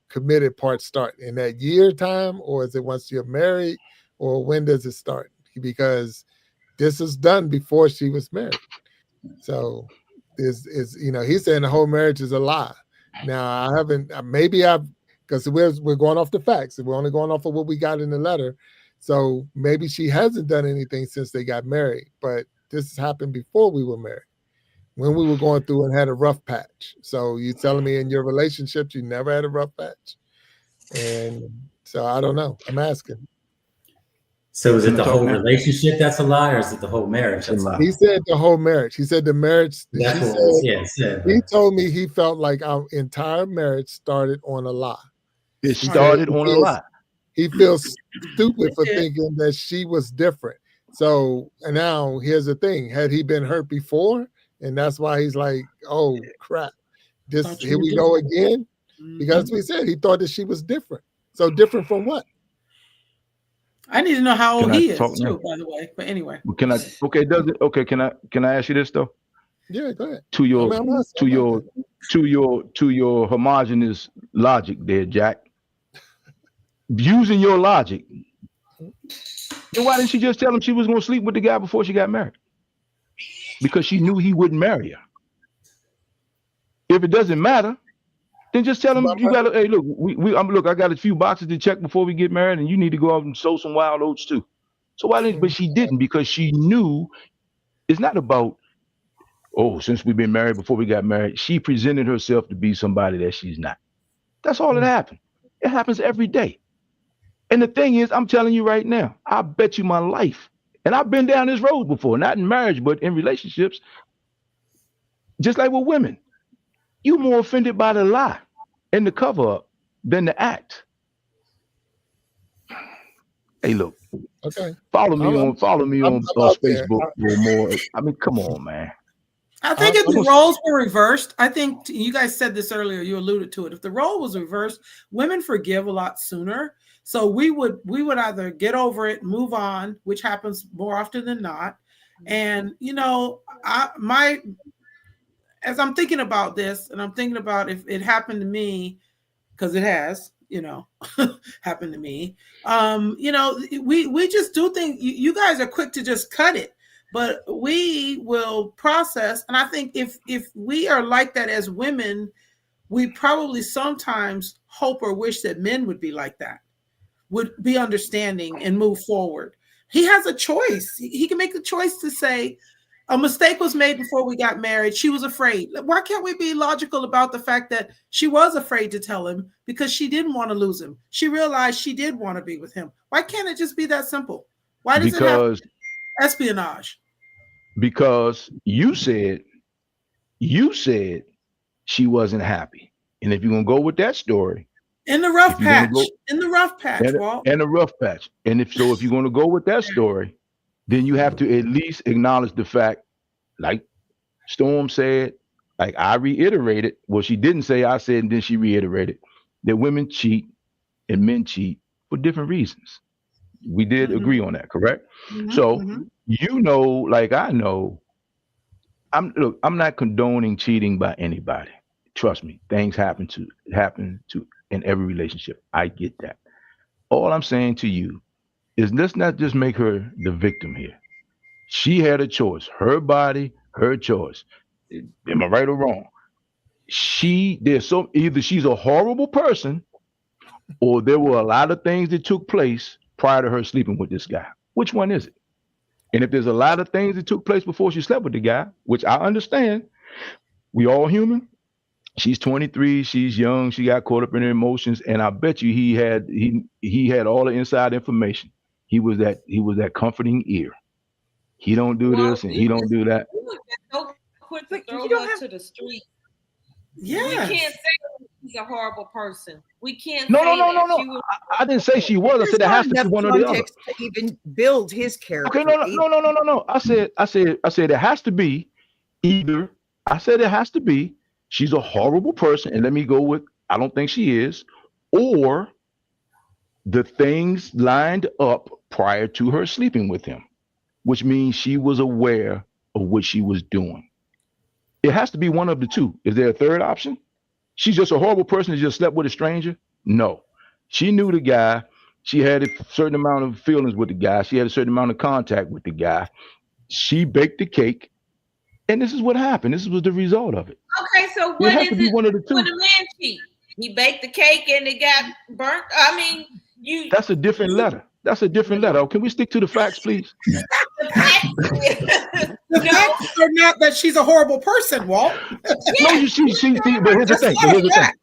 committed part start? In that year time, or is it once you're married, or when does it start? Because this is done before she was married. So he's saying the whole marriage is a lie. Now I haven't, because we're going off the facts, and we're only going off of what we got in the letter. So maybe she hasn't done anything since they got married, but this has happened before we were married, when we were going through and had a rough patch. So you telling me in your relationships you never had a rough patch? And so I don't know. I'm asking. So is it the whole relationship that's a lie, or is it the whole marriage that's a lie? He said the whole marriage. He said the marriage. He told me he felt like our entire marriage started on a lie. It started on a lie. He feels stupid for thinking that she was different. So, and now here's the thing. Had he been hurt before? And that's why he's like, oh, crap. Here we go again? Because we said he thought that she was different. So different from what? I need to know how old he is too, by the way. But anyway. Can I ask you this though? Yeah, go ahead. To your homogeneous logic there, Jack. Using your logic, then why didn't she just tell him she was going to sleep with the guy before she got married? Because she knew he wouldn't marry her. If it doesn't matter, then just tell him you got to. Hey, look, I got a few boxes to check before we get married, and you need to go out and sow some wild oats too. So why didn't? But she didn't, because she knew it's not about. Oh, since we've been married, before we got married, she presented herself to be somebody that she's not. That's all that happened. It happens every day. And the thing is, I'm telling you right now, I bet you my life, and I've been down this road before, not in marriage, but in relationships, just like with women. You're more offended by the lie and the cover up than the act. Hey, look. Okay. Follow me on Facebook or more. I mean, come on, man. I think if the roles were reversed, I think you guys said this earlier, you alluded to it. If the role was reversed, women forgive a lot sooner. So we would either get over it, move on, which happens more often than not. And as I'm thinking about this, and I'm thinking about if it happened to me, because it has, happened to me. We just do things. You guys are quick to just cut it. But we will process, and I think if we are like that as women, we probably sometimes hope or wish that men would be like that, would be understanding and move forward. He has a choice. He can make the choice to say, a mistake was made before we got married. She was afraid. Why can't we be logical about the fact that she was afraid to tell him because she didn't want to lose him? She realized she did want to be with him. Why can't it just be that simple? Why does it have espionage? Because you said she wasn't happy. And if you're going to go with that story. In the rough patch, Walt. In the rough patch. And if you're going to go with that story, then you have to at least acknowledge the fact, like Storm said, like I reiterated, well, she didn't say, I said, and then she reiterated, that women cheat and men cheat for different reasons. We did agree on that, correct? So, like I know, I'm not condoning cheating by anybody. Trust me, things happen to in every relationship. I get that. All I'm saying to you is let's not just make her the victim here. She had a choice, her body, her choice. Am I right or wrong? either she's a horrible person or there were a lot of things that took place prior to her sleeping with this guy. Which one is it? And if there's a lot of things that took place before she slept with the guy, which I understand, we all human. She's 23, she's young, she got caught up in her emotions, and I bet you he had all the inside information. He was that comforting ear. He don't do this and he don't do that. So quick to throw You don't her have- to the street. Yes. We can't say she's a horrible person. We can't No. say that. She was- I didn't say she was. I said it has to be one or the other. Context to even build his character. Okay, no. I said it has to be either. I said it has to be she's a horrible person, and let me go with I don't think she is, or the things lined up prior to her sleeping with him, which means she was aware of what she was doing. It has to be one of the two. Is there a third option? She's just a horrible person who just slept with a stranger? No. She knew the guy. She had a certain amount of feelings with the guy. She had a certain amount of contact with the guy. She baked the cake, and this is what happened. This was the result of it. Okay, so It what has is to be it one of the two. when a man cheat? He baked the cake and it got burnt. I mean, you. That's a different letter. That's a different letter. Can we stick to the facts, please? The No. facts are not that she's a horrible person, Walt. No, you see, but here's the thing. But here's the thing.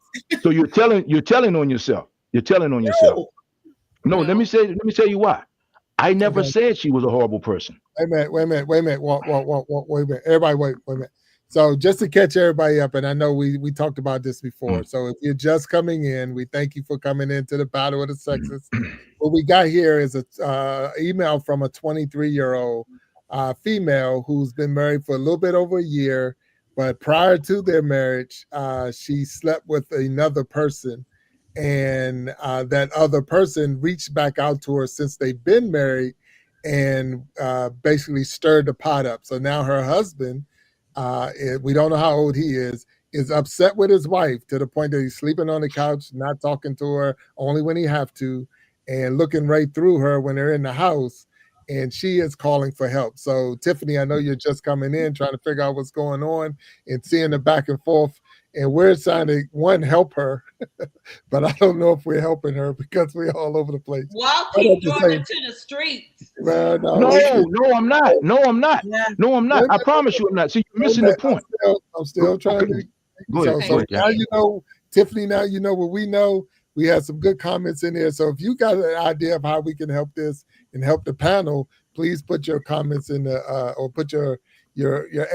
So you're telling on yourself. You're telling on yourself. No, let me tell you why. I never said she was a horrible person. Wait a minute. Wait a minute. Everybody, wait a minute. So just to catch everybody up, and I know we talked about this before. So if you're just coming in, we thank you for coming into the Battle of the Sexes. What we got here is a email from a 23-year-old female who's been married for a little bit over a year, but prior to their marriage, she slept with another person, and that other person reached back out to her since they've been married and basically stirred the pot up. So now her husband, we don't know how old he is upset with his wife to the point that he's sleeping on the couch, not talking to her, only when he have to, and looking right through her when they're in the house, and she is calling for help. So Tiffany, I know you're just coming in trying to figure out what's going on and seeing the back and forth, and we're trying to help her, but I don't know if we're helping her because we're all over the place. Walt keep throwing it to the streets. Well, No, I'm not. Yeah. No, I'm not. I promise you I'm not. See, you're missing the point. I'm still trying to. Go ahead. So now you know, Tiffany, now you know what we know. We had some good comments in there. So if you got an idea of how we can help this and help the panel, please put your comments in the or put your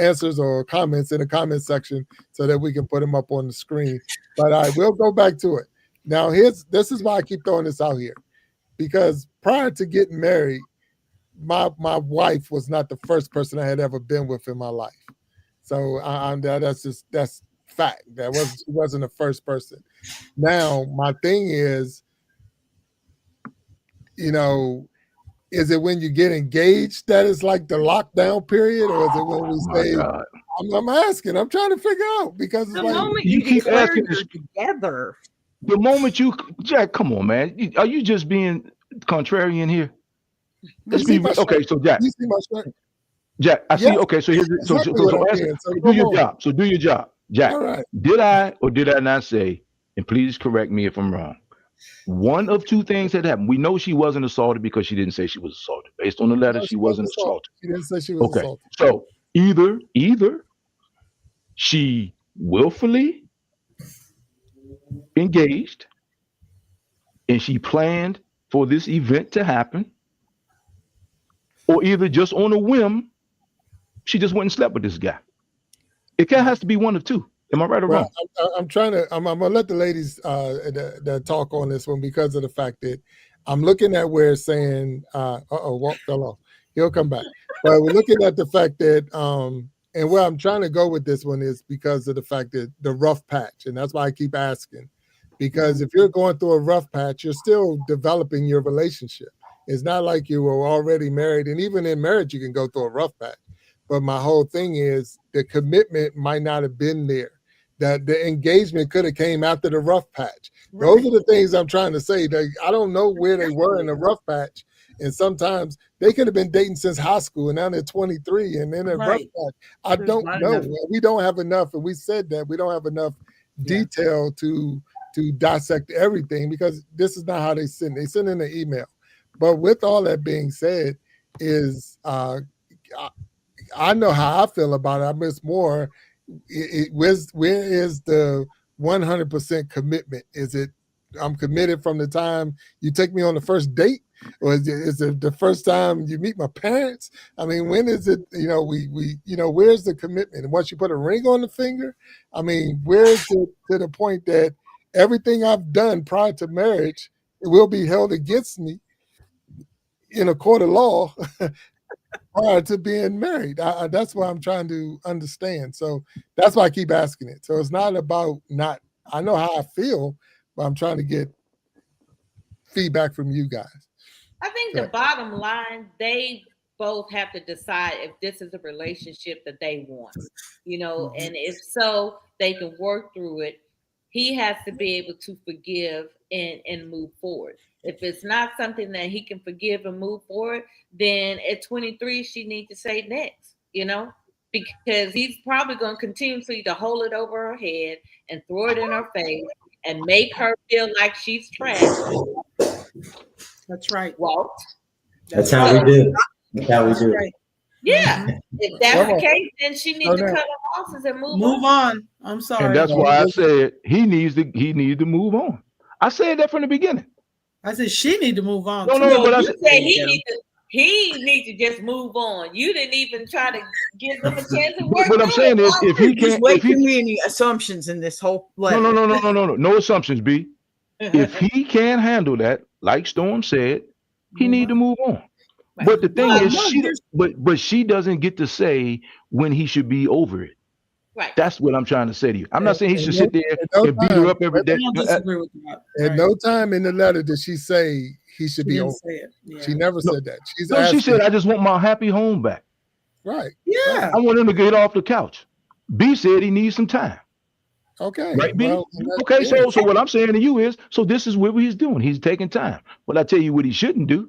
answers or comments in the comment section so that we can put them up on the screen. But I will go back to it. Now, this is why I keep throwing this out here, because prior to getting married, my wife was not the first person I had ever been with in my life. So that's fact. She wasn't the first person. Now, my thing is, is it when you get engaged that is like the lockdown period, or is it when we say? I'm asking. I'm trying to figure out because it's The like moment you you keep declare asking you're together. The moment Jack, come on, man. Are you just being contrarian here? Let's be okay. So Jack, you see my shirt? Jack, I see. Okay, so here's Exactly what I'm saying. So do your job. So do your job, Jack. All right. Did I or did I not say? And please correct me if I'm wrong. One of two things had happened. We know she wasn't assaulted because she didn't say she was assaulted. Based on the letter, she wasn't assaulted. She didn't say she was assaulted. So either she willfully engaged and she planned for this event to happen, or either just on a whim, she just went and slept with this guy. It has to be one of two. Am I right or wrong? I'm gonna let the ladies that talk on this one because of the fact that I'm looking at where it's saying, Walt fell off. He'll come back. But we're looking at the fact that, and where I'm trying to go with this one is because of the fact that the rough patch, and that's why I keep asking. Because if you're going through a rough patch, you're still developing your relationship. It's not like you were already married, and even in marriage, you can go through a rough patch. But my whole thing is the commitment might not have been there. That the engagement could have came after the rough patch. Those are the things I'm trying to say. I don't know where they were in the rough patch, And sometimes they could have been dating since high school, and now they're 23, and then they're rough Right. patch. I There's don't not know. enough. We don't have enough, and we said that we don't have enough Yeah. detail to dissect everything, because this is not how they send. They send in an email. But with all that being said, is I know how I feel about it. I miss more. Where is the 100% commitment? Is it I'm committed from the time you take me on the first date, or is it the first time you meet my parents? I mean, when is it? Where's the commitment? And once you put a ring on the finger, I mean, where's it to the point that everything I've done prior to marriage will be held against me in a court of law prior to being married? That's what I'm trying to understand. So that's why I keep asking it. So it's not about not. I know how I feel, but I'm trying to get feedback from you guys. I think the bottom line, they both have to decide if this is a relationship that they want, and if so, they can work through it. He has to be able to forgive and move forward. If it's not something that he can forgive and move forward, then at 23, she needs to say next, because he's probably going to continuously to hold it over her head and throw it in her face and make her feel like she's trash. That's right. Well, That's how we do. That's how we do. Right. Yeah. If that's the case, then she needs to cut her losses and move on. I'm sorry. And that's why I said he needs to move on. I said that from the beginning. I said she need to move on. No, but I said he needs to just move on. You didn't even try to give them a chance to work. What I'm saying is, if he can't, way too many assumptions in this whole letter. No assumptions, B. If he can't handle that, like Storm said, he need to move on. Right. But the thing is, she doesn't get to say when he should be over it. Right. That's what I'm trying to say to you. I'm not saying he should sit there and beat her up every day. At no time in the letter did she say he should be over it. Yeah. She never said that. She said, I just want my happy home back. Right. Yeah. I want him to get off the couch. B said he needs some time. Okay. Right, B? Okay, so what I'm saying to you is, so this is what he's doing. He's taking time. But I tell you what he shouldn't do.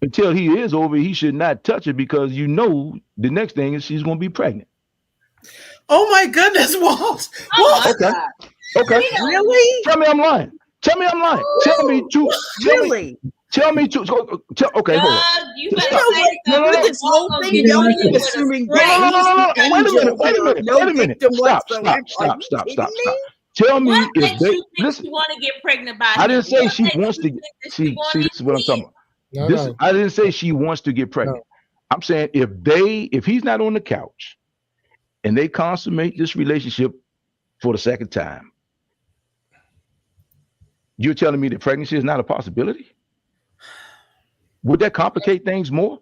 Until he is over, he should not touch it, because the next thing is she's going to be pregnant. Oh my goodness, Walt. Okay. Really? Tell me I'm lying. Tell me to. Really? Tell me to. Okay, hold on. You better say something. This whole thing, y'all keep assuming that. Wait a minute. Stop. Tell me if they listen. You want to get pregnant by I didn't say she wants to. See, this is what I'm talking about. I didn't say she wants to get pregnant. I'm saying if he's not on the couch and they consummate this relationship for the second time, you're telling me that pregnancy is not a possibility? Would that complicate things more?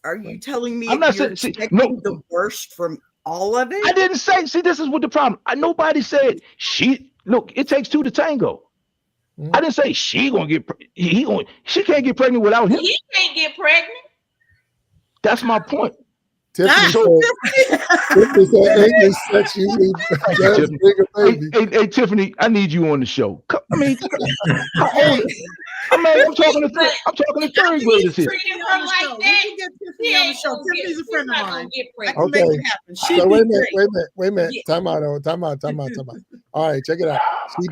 Are you telling me I'm not you're expecting the worst from all of it? I didn't say. See, this is what the problem. Nobody said it takes two to tango. I didn't say she gonna get. She can't get pregnant without him. He can't get pregnant. That's my point. Tiffany said English sex usually does bring a baby. Hey, Tiffany, I need you on the show. I mean, I'm talking to third graders here. Tiffany's a friend of mine. I can Okay. make it happen. So wait a minute. Time out. All right, check it out. She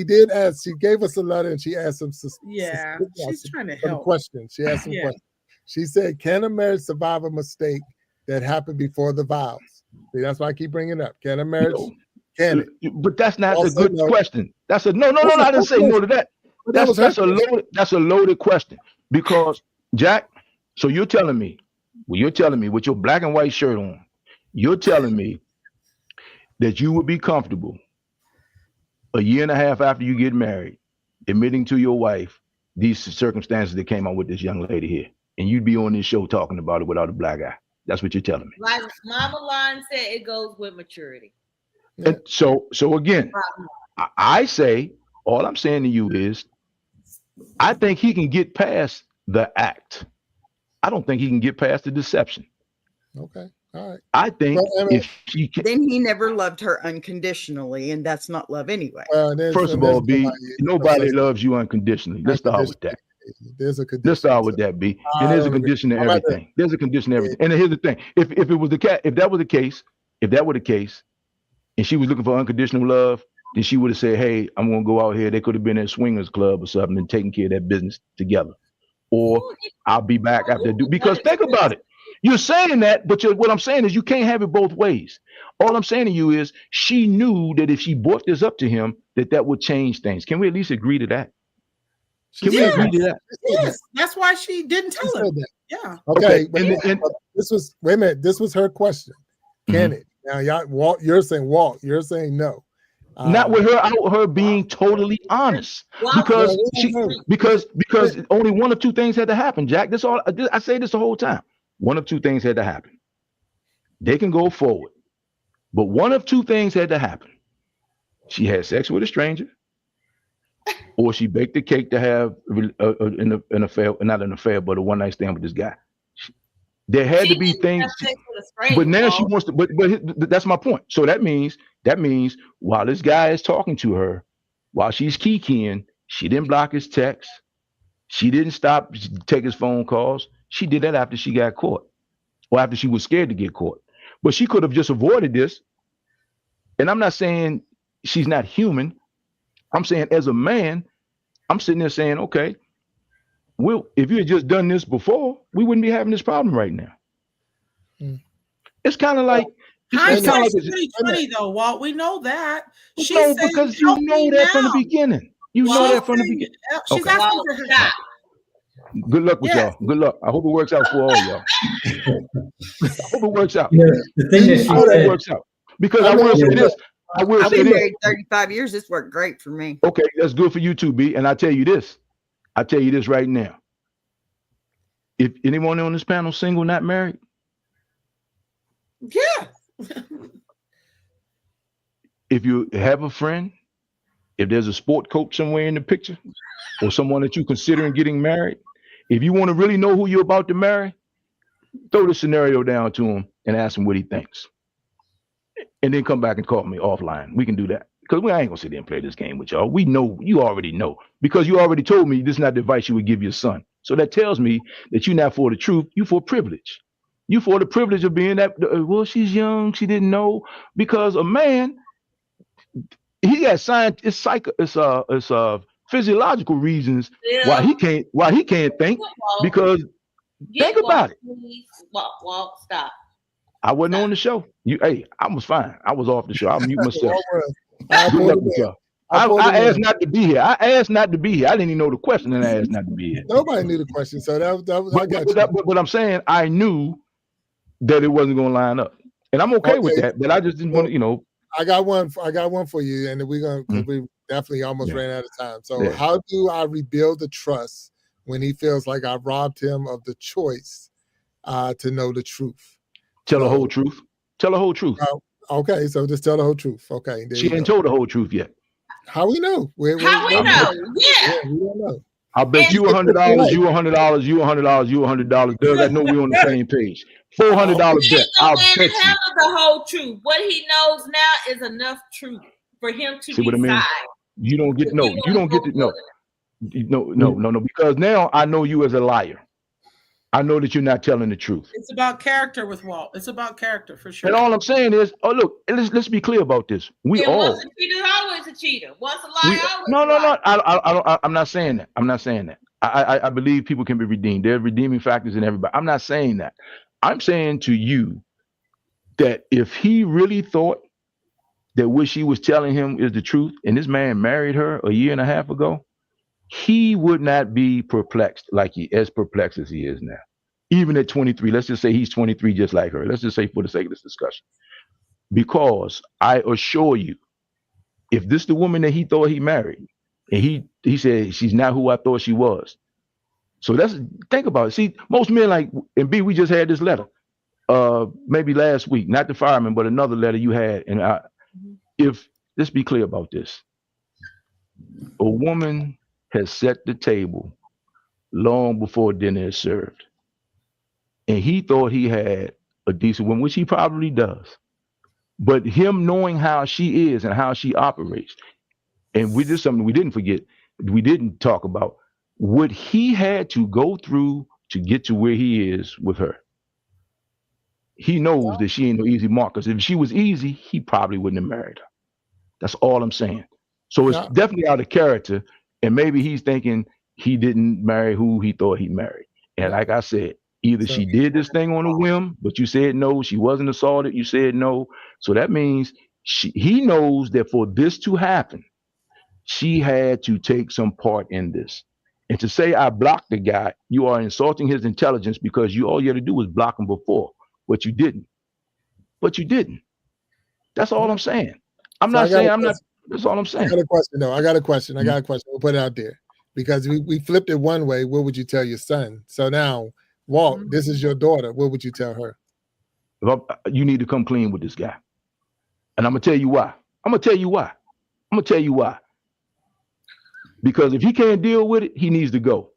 did ask. She gave us a letter and she asked some. Yeah, she's trying to some help. questions. She asked some questions. She said, "Can a marriage survive a mistake that happened before the vows?" See, that's why I keep bringing it up. Can a marriage? Can it? But that's not a good question. That's a no. I didn't say no to that. That's a loaded question, because Jack. So you're telling me with your black and white shirt on, you're telling me that you would be comfortable a year and a half after you get married, admitting to your wife these circumstances that came out with this young lady here, and you'd be on this show talking about it without a black eye. That's what you're telling me. Like Mama Lon said, it goes with maturity. And so again, I say, all I'm saying to you is, I think he can get past the act. I don't think he can get past the deception. Okay. All right. I think if she can, then he never loved her unconditionally, and that's not love anyway. First of all, B, nobody loves you unconditionally. Let's start with that. There's a condition. Let's start with that, B. And I there's a don't agree. condition to I'm at everything. There's a condition to everything. And here's the thing: if it was if that were the case, and she was looking for unconditional love, then she would have said, "Hey, I'm gonna go out here." They could have been at a swingers club or something and taking care of that business together. Or I'll be back after because think about it. You're saying that, but what I'm saying is you can't have it both ways. All I'm saying to you is she knew that if she brought this up to him, that would change things. Can we at least agree to that? Can we agree to that? Yes, that's why she didn't tell him. Yeah. Okay. And this was wait a minute. This was her question. Can it? Now, y'all, Walt, you're saying You're saying no. Not with her being totally honest, because only one of two things had to happen, Jack. That's all. I say this the whole time. One of two things had to happen. They can go forward, but one of two things had to happen. She had sex with a stranger, or she baked the cake to have an affair, not an affair, but a one night stand with this guy. There had to be things, but now she wants to. But that's my point. So that means while this guy is talking to her, while she's kikiing, she didn't block his texts. She didn't stop take his phone calls. She did that after she got caught, or after she was scared to get caught. But she could have just avoided this. And I'm not saying she's not human. I'm saying as a man, I'm sitting there saying, okay, well, if you had just done this before, we wouldn't be having this problem right now. It's kind of like hindsight's 2020 though, Walt. We know that. No, because you know that from the beginning. You know that from the beginning. She's asking for her. Good luck with y'all. Good luck. I hope it works out for all y'all. I hope it works out. Yeah, the thing is, I hope it works out. Because I will say this. I've been married 35 years. It's worked great for me. Okay, that's good for you too, B. And I tell you this right now. If anyone on this panel single, not married, yeah. If you have a friend, if there's a sport coach somewhere in the picture, or someone that you're considering getting married, if you want to really know who you're about to marry, throw the scenario down to him and ask him what he thinks. And then come back and call me offline. We can do that. Because I ain't gonna sit there and play this game with y'all. We know, you already know. Because you already told me this is not the advice you would give your son. So that tells me that you're not for the truth, you for privilege. You for the privilege of being that, well, she's young, she didn't know. Because a man, he got science, it's physiological reasons why he can't think. Because think about it. Walt, stop. I wasn't on the show. I was fine. I was off the show. I'll mute myself. Good luck with y'all. I asked not to be here. I asked not to be here. I didn't even know the question, and I asked not to be here. Nobody knew the question, so that was. But I'm saying I knew that it wasn't going to line up, and I'm okay with that. But I just didn't want to, I got one for you, and we're gonna because we definitely almost ran out of time. So how do I rebuild the trust when he feels like I robbed him of the choice to know the truth? Tell the whole truth. Tell the whole truth. Okay, so just tell the whole truth. Okay, she ain't told the whole truth yet. How we know? How we know? Yeah, we don't know. I'll bet you $100, you $100, you $100, you $100. Doug, I know we're on the same page. $400 bet. I'll bet you. The whole truth. What he knows now is enough truth for him to see what I mean? You don't get no. You don't get to no. No. Because now I know you as a liar. I know that you're not telling the truth. It's about character with Walt. It's about character for sure. And all I'm saying is, look, let's be clear about this. We all. Once a cheater, always a cheater. Once a liar, always a liar. No. I'm not saying that. I'm not saying that. I believe people can be redeemed. There are redeeming factors in everybody. I'm not saying that. I'm saying to you that if he really thought that what she was telling him is the truth, and this man married her a year and a half ago, he would not be perplexed as perplexed as he is now. Even at 23, let's just say he's 23 just like her. Let's just say for the sake of this discussion. Because I assure you, if this is the woman that he thought he married, and he said she's not who I thought she was. So think about it. See, most men and B, we just had this letter maybe last week, not the fireman, but another letter you had. And let's be clear about this. A woman has set the table long before dinner is served. And he thought he had a decent woman, which he probably does. But him knowing how she is and how she operates, and this is something we didn't forget, we didn't talk about, what he had to go through to get to where he is with her. He knows that she ain't no easy mark. Because if she was easy, he probably wouldn't have married her. That's all I'm saying. So it's Yeah. definitely out of character. And maybe he's thinking he didn't marry who he thought he married. And like I said, either So- she did this thing on a whim, but you said no. She wasn't assaulted. You said no. So that means he knows that for this to happen, she had to take some part in this. And to say I blocked the guy, you are insulting his intelligence because all you had to do was block him before, but you didn't. But you didn't. That's all I'm saying. I'm So not I got saying a I'm not. question. That's all I'm I saying. got a question. No, I got a question. We'll put it out there because we flipped it one way. What would you tell your son? So now, Walt, this is your daughter. What would you tell her? You need to come clean with this guy. And I'm going to tell you why. Because if he can't deal with it, he needs to go.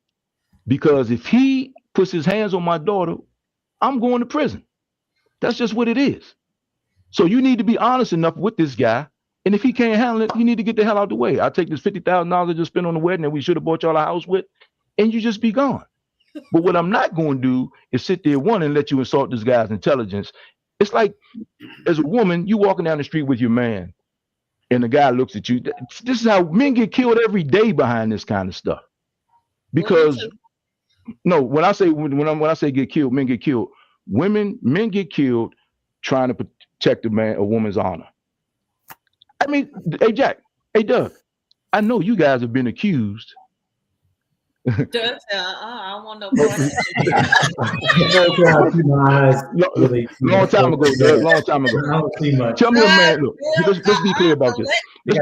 Because if he puts his hands on my daughter, I'm going to prison. That's just what it is. So you need to be honest enough with this guy. And if he can't handle it, you need to get the hell out the way. I'll take this $50,000 I just spent on the wedding that we should have bought y'all a house with, and you just be gone. But what I'm not going to do is sit there and let you insult this guy's intelligence. It's like, as a woman, you walking down the street with your man, and the guy looks at you. This is how men get killed every day behind this kind of stuff. Because no, when I say get killed, men get killed. Men get killed trying to protect a woman's honor. I mean, hey Jack, hey Doug, I know you guys have been accused. Doug said, I don't want no Long time ago, Doug. Long time ago. I don't see much. Tell me a man. Look, let's be clear about this. No.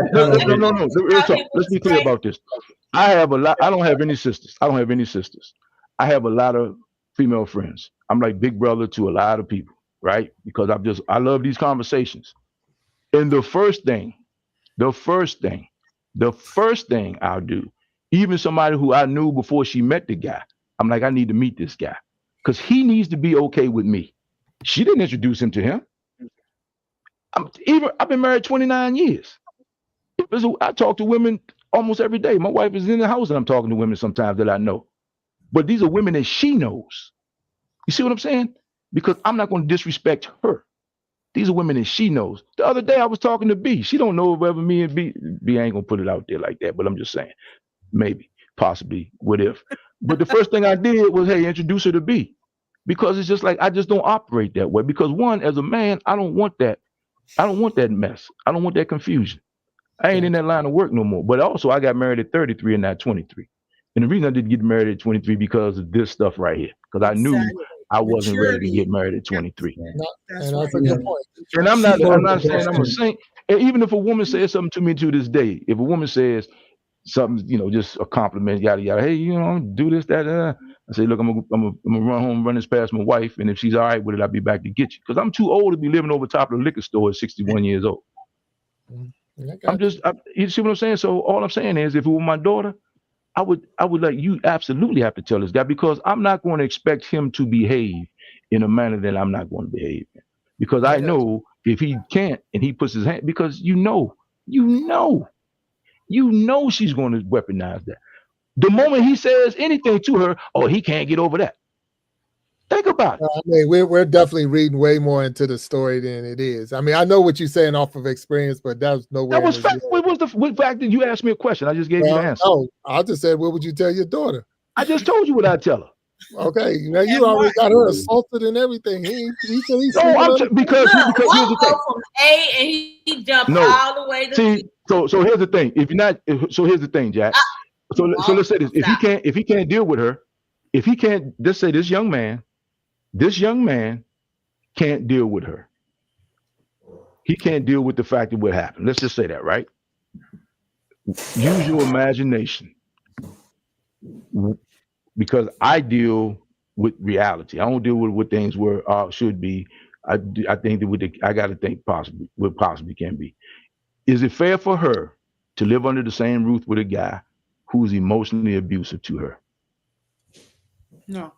Let's be clear about this. I don't have any sisters. I have a lot of female friends. I'm like big brother to a lot of people, right? Because I love these conversations. And the first thing I'll do, even somebody who I knew before she met the guy, I'm like, I need to meet this guy because he needs to be okay with me. She didn't introduce him to him. I've been married 29 years. I talk to women almost every day. My wife is in the house and I'm talking to women sometimes that I know. But these are women that she knows. You see what I'm saying? Because I'm not going to disrespect her. These are women that she knows. The other day I was talking to B. She don't know whether me and B ain't gonna put it out there like that, but I'm just saying, maybe, possibly, what if. But the first thing I did was, hey, introduce her to B. Because it's just like I just don't operate that way. Because one, as a man, I don't want that. I don't want that mess. I don't want that confusion. I ain't in that line of work no more. But also I got married at 33 and not 23. And the reason I didn't get married at 23 because of this stuff right here. Because I knew I wasn't ready to get married at 23. That's a good point. And I'm not saying I'm a saint. And even if a woman says something to me to this day, if a woman says something, just a compliment, yada yada, hey, do this, that, I say, look, I'm gonna run home, run this past my wife, and if she's all right with it, I'll be back to get you. Because I'm too old to be living over top of the liquor store at 61 years old. You see what I'm saying? So all I'm saying is, if it were my daughter, I would like, you absolutely have to tell this guy, because I'm not going to expect him to behave in a manner that I'm not going to behave in. Because I know if he can't and he puts his hand, because you know she's going to weaponize that. The moment he says anything to her, oh, he can't get over that. Think about it. I mean, we're definitely reading way more into the story than it is. I mean, I know what you're saying off of experience, but that was nowhere. That was fact. What fact did you ask me a question? I just gave you the answer. No, I just said, what would you tell your daughter? I just told you what I tell her. Okay, now you already got her assaulted and everything. He said he's because here's the thing. From A and he jumped all the way to C. So here's the thing. If you're not, so here's the thing, Jack. So let's say this. If he can't deal with her, if he can't, let's say this young man can't deal with her. He can't deal with the fact that what happened. Let's just say that, right? Use your imagination. Because I deal with reality. I don't deal with what things were should be. I think that I got to think what possibly can be. Is it fair for her to live under the same roof with a guy who's emotionally abusive to her? No.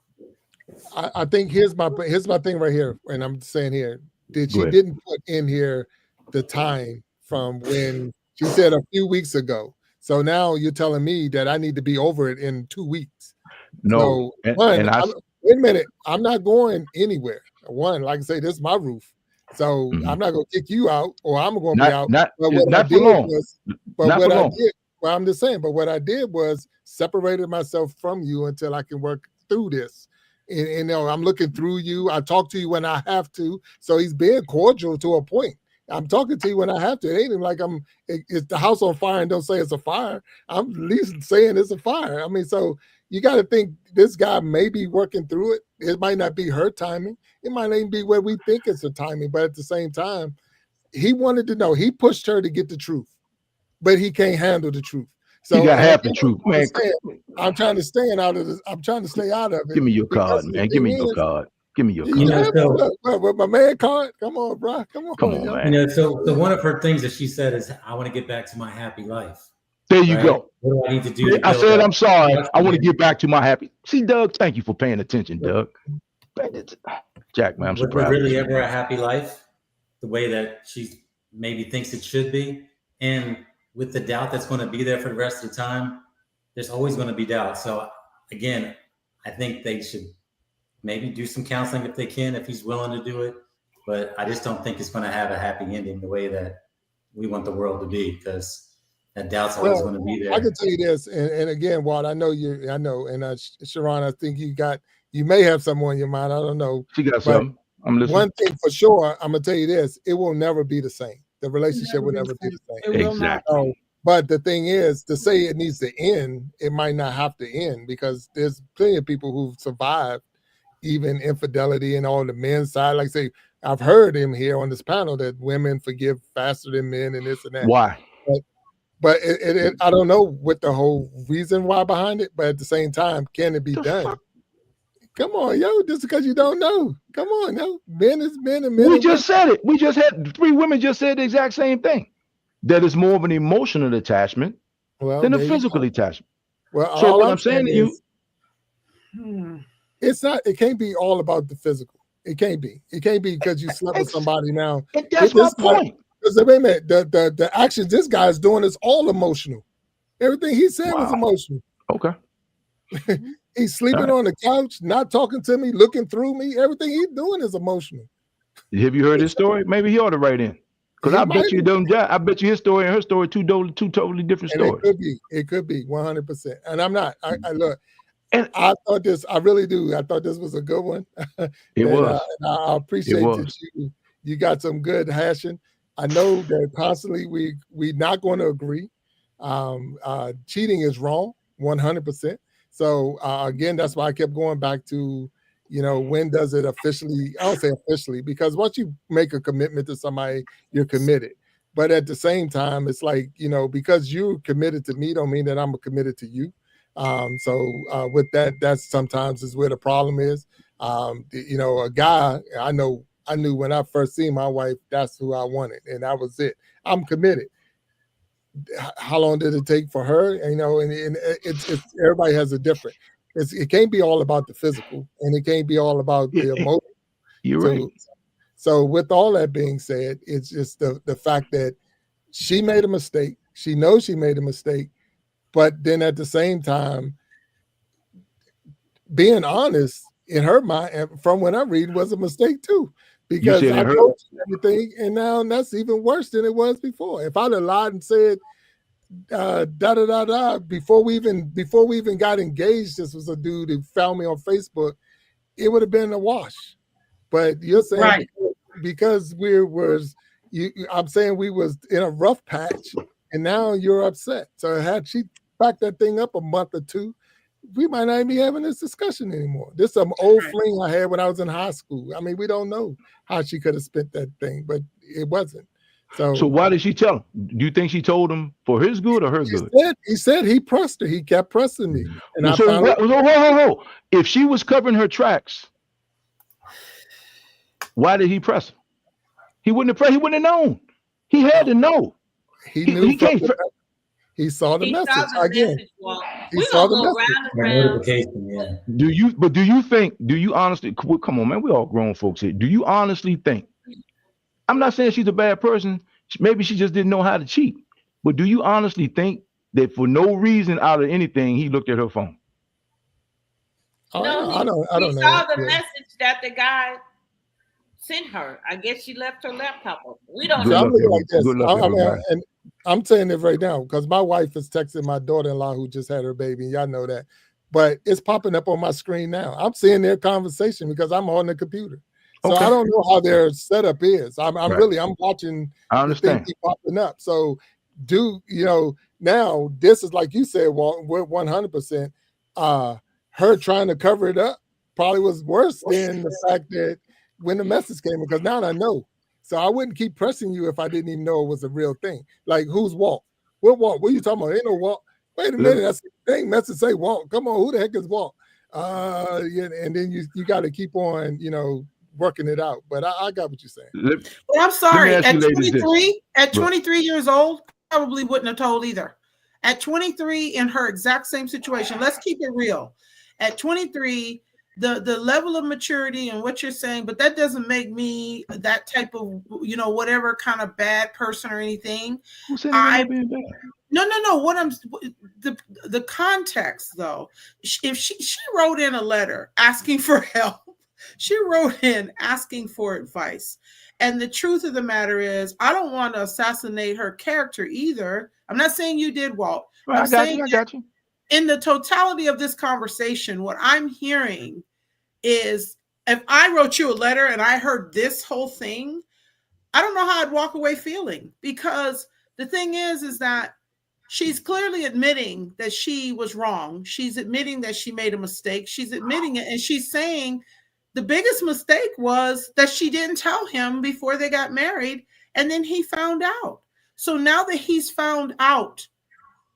I think here's my thing right here, and I'm saying here that she didn't put in here the time from when she said a few weeks ago. So now you're telling me that I need to be over it in 2 weeks. No, So one, and I wait a minute, I'm not going anywhere. One, like I say, this is my roof. So I'm not gonna kick you out, or I'm gonna be out. But what I not for did long. was, Not for long. well, I'm just saying, but what I did was separated myself from you until I can work through this. And you know, I'm looking through you. I talk to you when I have to. So he's being cordial to a point. I'm talking to you when I have to. It ain't even like it's the house on fire and don't say it's a fire. I'm at least saying it's a fire. I mean, so you got to think this guy may be working through it. It might not be her timing. It might not even be where we think it's the timing. But at the same time, he wanted to know. He pushed her to get the truth, but he can't handle the truth. So you got half the truth, man. I'm trying to stay out of this. I'm trying to stay out of it. Give me your card, man. Give me your card. Give me your card. You know, with my man card. Come on, bro. Come on, man. You know, so one of her things that she said is, "I want to get back to my happy life." There you go. What do I need to do? I said, I'm sorry. I want to get back to my happy. See, Doug, thank you for paying attention, Doug. Jack, man, I'm so proud. Was really ever a happy life the way that she maybe thinks it should be? And with the doubt that's going to be there for the rest of the time, there's always going to be doubt. So again, I think they should maybe do some counseling if they can, if he's willing to do it. But I just don't think it's going to have a happy ending the way that we want the world to be, because that doubt's always going to be there. I can tell you this, and again, Walt, I know, and Sharon, I think you may have something on your mind. I don't know. She got something. I'm listening. One thing for sure, I'm gonna tell you this: it will never be the same. The relationship will never be the same. Exactly. But the thing is, to say it needs to end, it might not have to end, because there's plenty of people who've survived even infidelity and all the men's side. Like say, I've heard him here on this panel that women forgive faster than men and this and that. Why? But I don't know what the whole reason why behind it. But at the same time, can it be done? Come on, yo, just because you don't know. Come on, yo. Men is men and men. We just said it. We just had 3 women just said the exact same thing. That is more of an emotional attachment than a physical attachment. Well, so what I'm saying to you, it's not. It can't be all about the physical. It can't be. It can't be because you slept with somebody now. That's my point. Because wait a minute, the actions this guy is doing is all emotional. Everything he said was emotional. Okay. He's sleeping on the couch, not talking to me, looking through me. Everything he's doing is emotional. Have you heard his story? Maybe he ought to write in. Because I bet you don't. I bet you his story and her story two totally different stories. It could be 100%. And I'm not. I look. And I thought this. I really do. I thought this was a good one. It was. I appreciate that you got some good hashing. I know that constantly we're not going to agree. Cheating is wrong, 100%. So again, that's why I kept going back to, when does it officially? I don't say officially, because once you make a commitment to somebody, you're committed. But at the same time, it's like, because you're committed to me, don't mean that I'm committed to you. So with that's sometimes is where the problem is. A guy, I knew when I first seen my wife, that's who I wanted, and that was it. I'm committed. How long did it take for her? And it's everybody has a different. It can't be all about the physical, and it can't be all about the emotion. You're right. So with all that being said, it's just the fact that she made a mistake. She knows she made a mistake, but then at the same time, being honest in her mind, from what I read, was a mistake too. Because I told you everything, and now that's even worse than it was before. If I'd have lied and said before we even got engaged, this was a dude who found me on Facebook, it would have been a wash. But you're saying because I'm saying we was in a rough patch, and now you're upset. So had she backed that thing up a month or two, we might not even be having this discussion anymore. This is some old fling I had when I was in high school. I mean, we don't know how she could have spent that thing, but it wasn't. So why did she tell him? Do you think she told him for his good or her good? He said he pressed her. He kept pressing me. And if she was covering her tracks, why did he press her? He wouldn't have pressed. He wouldn't have known. He had to know. He knew. He saw the message again. He saw the message. Yeah. Do you honestly, come on, man, we all grown folks here. Do you honestly think, I'm not saying she's a bad person, maybe she just didn't know how to cheat, but do you honestly think that for no reason out of anything, he looked at her phone. Oh, No, I don't know. saw the Yeah. message that the guy sent her. I guess she left her laptop open. We don't Good know. I'm looking luck, like this. good luck, I mean, everybody. and I'm saying it right now because my wife is texting my daughter-in-law who just had her baby. Y'all know that, but it's popping up on my screen now. I'm seeing their conversation because I'm on the computer. So Okay. I don't know how their setup is. I'm Right. really watching I the thing understand. keep popping up. So now this is like you said, Walt, we're 100%. Her trying to cover it up probably was worse than the fact that when the message came, because now I know. So I wouldn't keep pressing you if I didn't even know it was a real thing. Like, who's Walt? What Walt? What are you talking about? Ain't no Walt. Wait a minute, that's the thing. Message say Walt. Come on, who the heck is Walt? Yeah, and then you got to keep on, working it out. But I got what you're saying. Well, I'm sorry. ask At you ladies this. 23, at 23 years old, probably wouldn't have told either. At 23, in her exact same situation, let's keep it real. At 23, the level of maturity and what you're saying, but that doesn't make me that type of, whatever kind of bad person or anything. Who said I'm being bad? No. What I'm the context though. If she wrote in a letter asking for help, she wrote in asking for advice. And the truth of the matter is, I don't want to assassinate her character either. I'm not saying you did, Walt. I got you. In the totality of this conversation, what I'm hearing is, if I wrote you a letter and I heard this whole thing, I don't know how I'd walk away feeling, because the thing is that she's clearly admitting that she was wrong. She's admitting that she made a mistake. She's admitting it. And she's saying the biggest mistake was that she didn't tell him before they got married. And then he found out. So now that he's found out,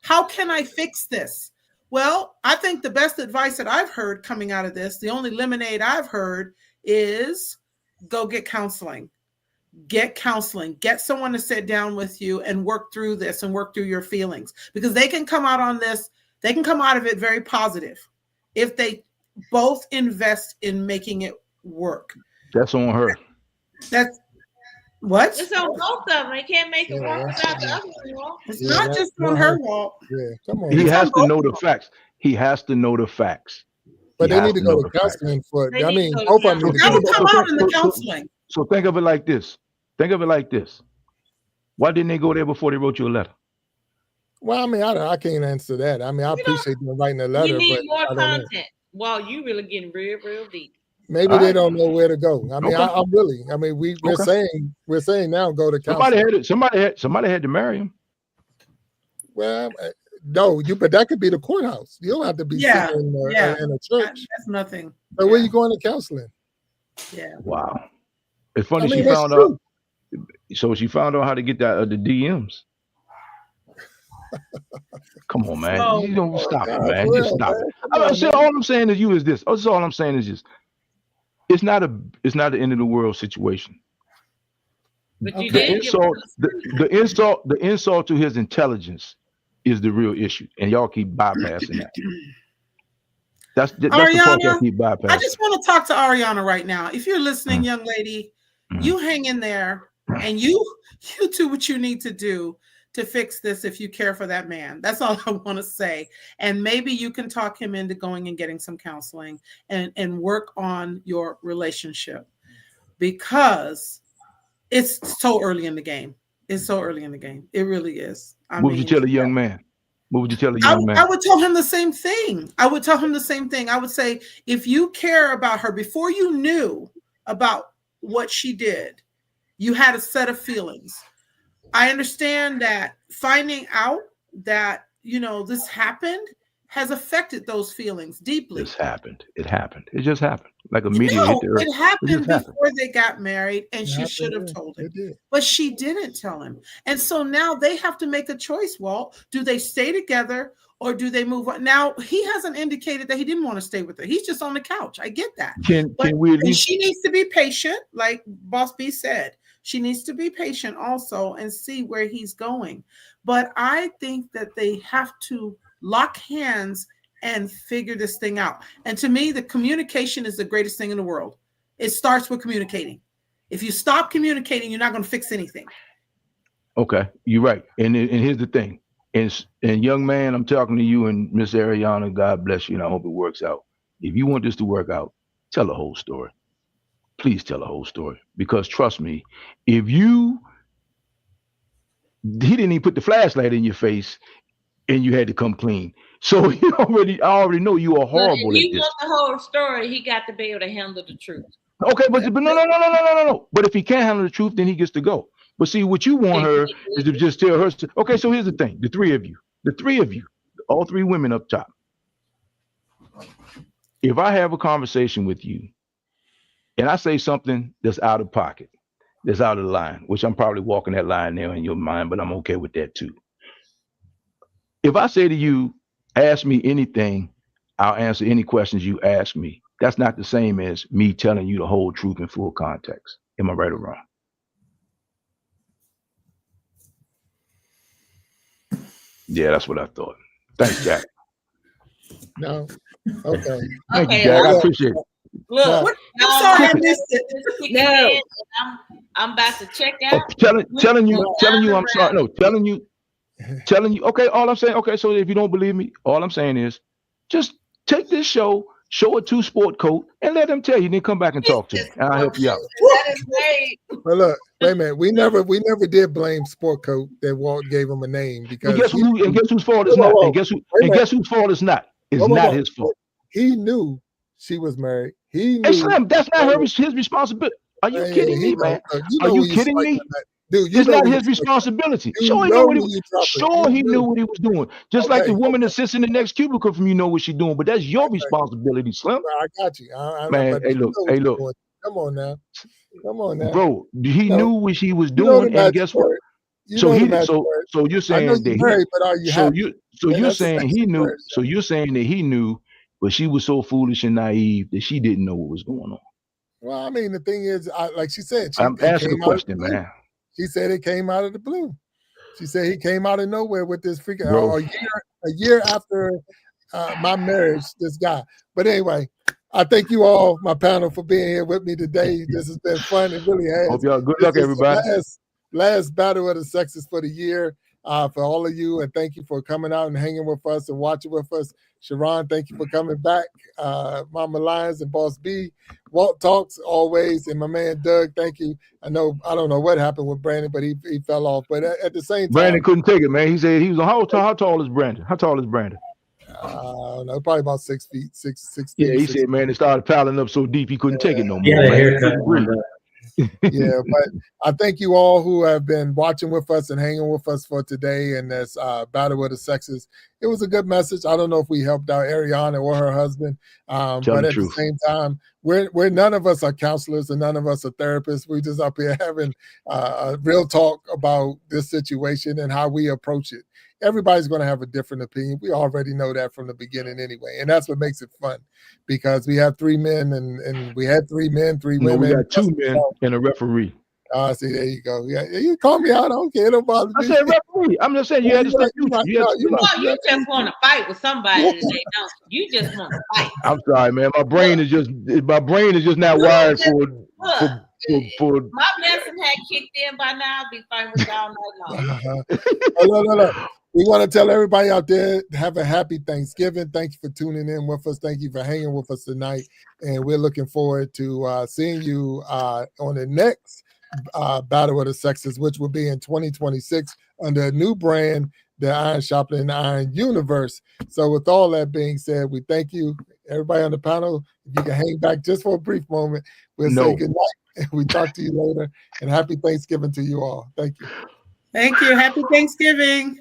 how can I fix this? Well, I think the best advice that I've heard coming out of this, the only lemonade I've heard, is go get counseling. Get counseling. Get someone to sit down with you and work through this and work through your feelings, because they can come out on this. They can come out of it very positive if they both invest in making it work. That's on her. That's what? It's on both of them. They can't make it work without the other one. It's not just on her, Walt. Yeah, come on. He has to know the facts. He has to know the facts. But they need to go to counseling for it. I mean, both of them need to That go will come out in the counseling. So think of it like this. Why didn't they go there before they wrote you a letter? Well, I mean, I can't answer that. I mean, I appreciate them writing a letter. You need but more I don't know. content. Wow, you really getting real, real deep. Maybe they don't know where to go. I mean, Okay. I'm really. I mean, we're saying now go to counseling. Somebody had to marry him. Well, no, but that could be the courthouse. You don't have to be sitting in a church. That's nothing. But where you going to counseling? Yeah. Wow. It's funny I mean, she found out. So she found out how to get that the DMs. Come on, man. Oh, You don't stop it, man. well, Just stop man. it. All I'm saying is this. That's all I'm saying is this. It's not the end of the world situation. But you The did insult, the insult to his intelligence is the real issue, and y'all keep bypassing that. That's the part y'all keep bypassing. I just want to talk to Ariana right now. If you're listening, young lady, you hang in there, and you do what you need to do to fix this if you care for that man. That's all I want to say. And maybe you can talk him into going and getting some counseling and work on your relationship, because it's so early in the game. It's so early in the game. It really is. What would you tell a young man? What would you tell a young man? I would tell him the same thing. I would say, if you care about her, before you knew about what she did, you had a set of feelings. I understand that finding out that, this happened has affected those feelings deeply. It happened. It just happened. Like a meteor hit the earth. It happened before they got married, and she should have told him. It But she didn't tell him. And so now they have to make a choice, Walt. Do they stay together or do they move on? Now, he hasn't indicated that he didn't want to stay with her. He's just on the couch. I get that. And she needs to be patient, like Boss B said. She needs to be patient also and see where he's going. But I think that they have to lock hands and figure this thing out. And to me, the communication is the greatest thing in the world. It starts with communicating. If you stop communicating, you're not going to fix anything. Okay, you're right. And here's the thing. And young man, I'm talking to you and Miss Ariana. God bless you, and I hope it works out. If you want this to work out, tell the whole story. Please tell the whole story, because trust me, if he didn't even put the flashlight in your face, and you had to come clean. So I already know you are horrible if at you this. want the whole story, he got to be able to handle the truth. Okay, but no. But if he can't handle the truth, then he gets to go. But see, what you want her is to just tell her. Okay, so here's the thing: the three of you, all three women up top. If I have a conversation with you, and I say something that's out of pocket, that's out of line, which I'm probably walking that line there in your mind, but I'm okay with that too. If I say to you, ask me anything, I'll answer any questions you ask me. That's not the same as me telling you the whole truth in full context. Am I right or wrong? Yeah, that's what I thought. Thanks, Jack. No. Okay. Thank you, Jack. I appreciate it. Look, I'm sorry I missed it. No. I'm about to check out. Telling you, I'm sorry. No, telling you. Okay, all I'm saying, okay, so if you don't believe me, all I'm saying is just take this show it to Sport Coat, and let them tell you, then come back and talk to me, and I'll help you out. That is great. But look, wait a minute. We never did blame Sport Coat that Walt gave him a name, because and guess whose fault it's not? And guess whose fault it's not? It's not his fault. He knew she was married. He knew. Hey, Slim, that's not his responsibility. Are you kidding me, man? Are you kidding me? Dude, it's not his responsibility. Sure, he knew what he was doing. Just like the woman that sits in the next cubicle from you know what she's doing, but that's your responsibility, Slim. I got you. Man, hey, look. Come on now. Bro, he knew what he was doing, and guess what? So you're saying that you're saying he knew. So you're saying that he knew, but she was so foolish and naive that she didn't know what was going on. Well, I mean, the thing is, like she said, I'm asking a question, man. She said it came out of the blue. She said he came out of nowhere with this freaking a year after my marriage, this guy. But anyway, I thank you all, my panel, for being here with me today. This has been fun. It really has. Hope y'all good luck, everybody. Last battle of the sexes for the year for all of you, and thank you for coming out and hanging with us and watching with us. Sharon, thank you for coming back. Mama Lions and Boss B. Walt Talks always, and my man Doug, thank you. I don't know what happened with Brandon, but he fell off. But at the same time, Brandon couldn't take it, man. He said he was how tall is Brandon? How tall is Brandon? I don't know, probably about 6 feet, six. Yeah, he said, man, it started piling up so deep he couldn't take it no more. Yeah, but I thank you all who have been watching with us and hanging with us for today in this Battle of the Sexes. It was a good message. I don't know if we helped out Ariana or her husband, but at the same time, we're none of us are counselors and none of us are therapists. We're just up here having a real talk about this situation and how we approach it. Everybody's going to have a different opinion. We already know that from the beginning anyway. And that's what makes it fun, because we have 3 men and we had 3 men, 3 women. We got 2 men and a referee. See, there you go. Yeah, you call me out. I don't care. Don't bother me. I said referee. I'm just saying you had to step you just want to fight with somebody today, don't you? You just want to fight. I'm sorry, man. My brain is just not wired for my medicine had kicked in by now. I'll be fighting with y'all night long. Look. We want to tell everybody out there, have a happy Thanksgiving. Thank you for tuning in with us. Thank you for hanging with us tonight. And we're looking forward to seeing you on the next Battle of the Sexes, which will be in 2026 under a new brand, the Iron Sharpening Iron Universe. So with all that being said, we thank you, everybody on the panel. If you can hang back just for a brief moment, we'll say good night. And we talk to you later. And happy Thanksgiving to you all. Thank you. Thank you. Happy Thanksgiving.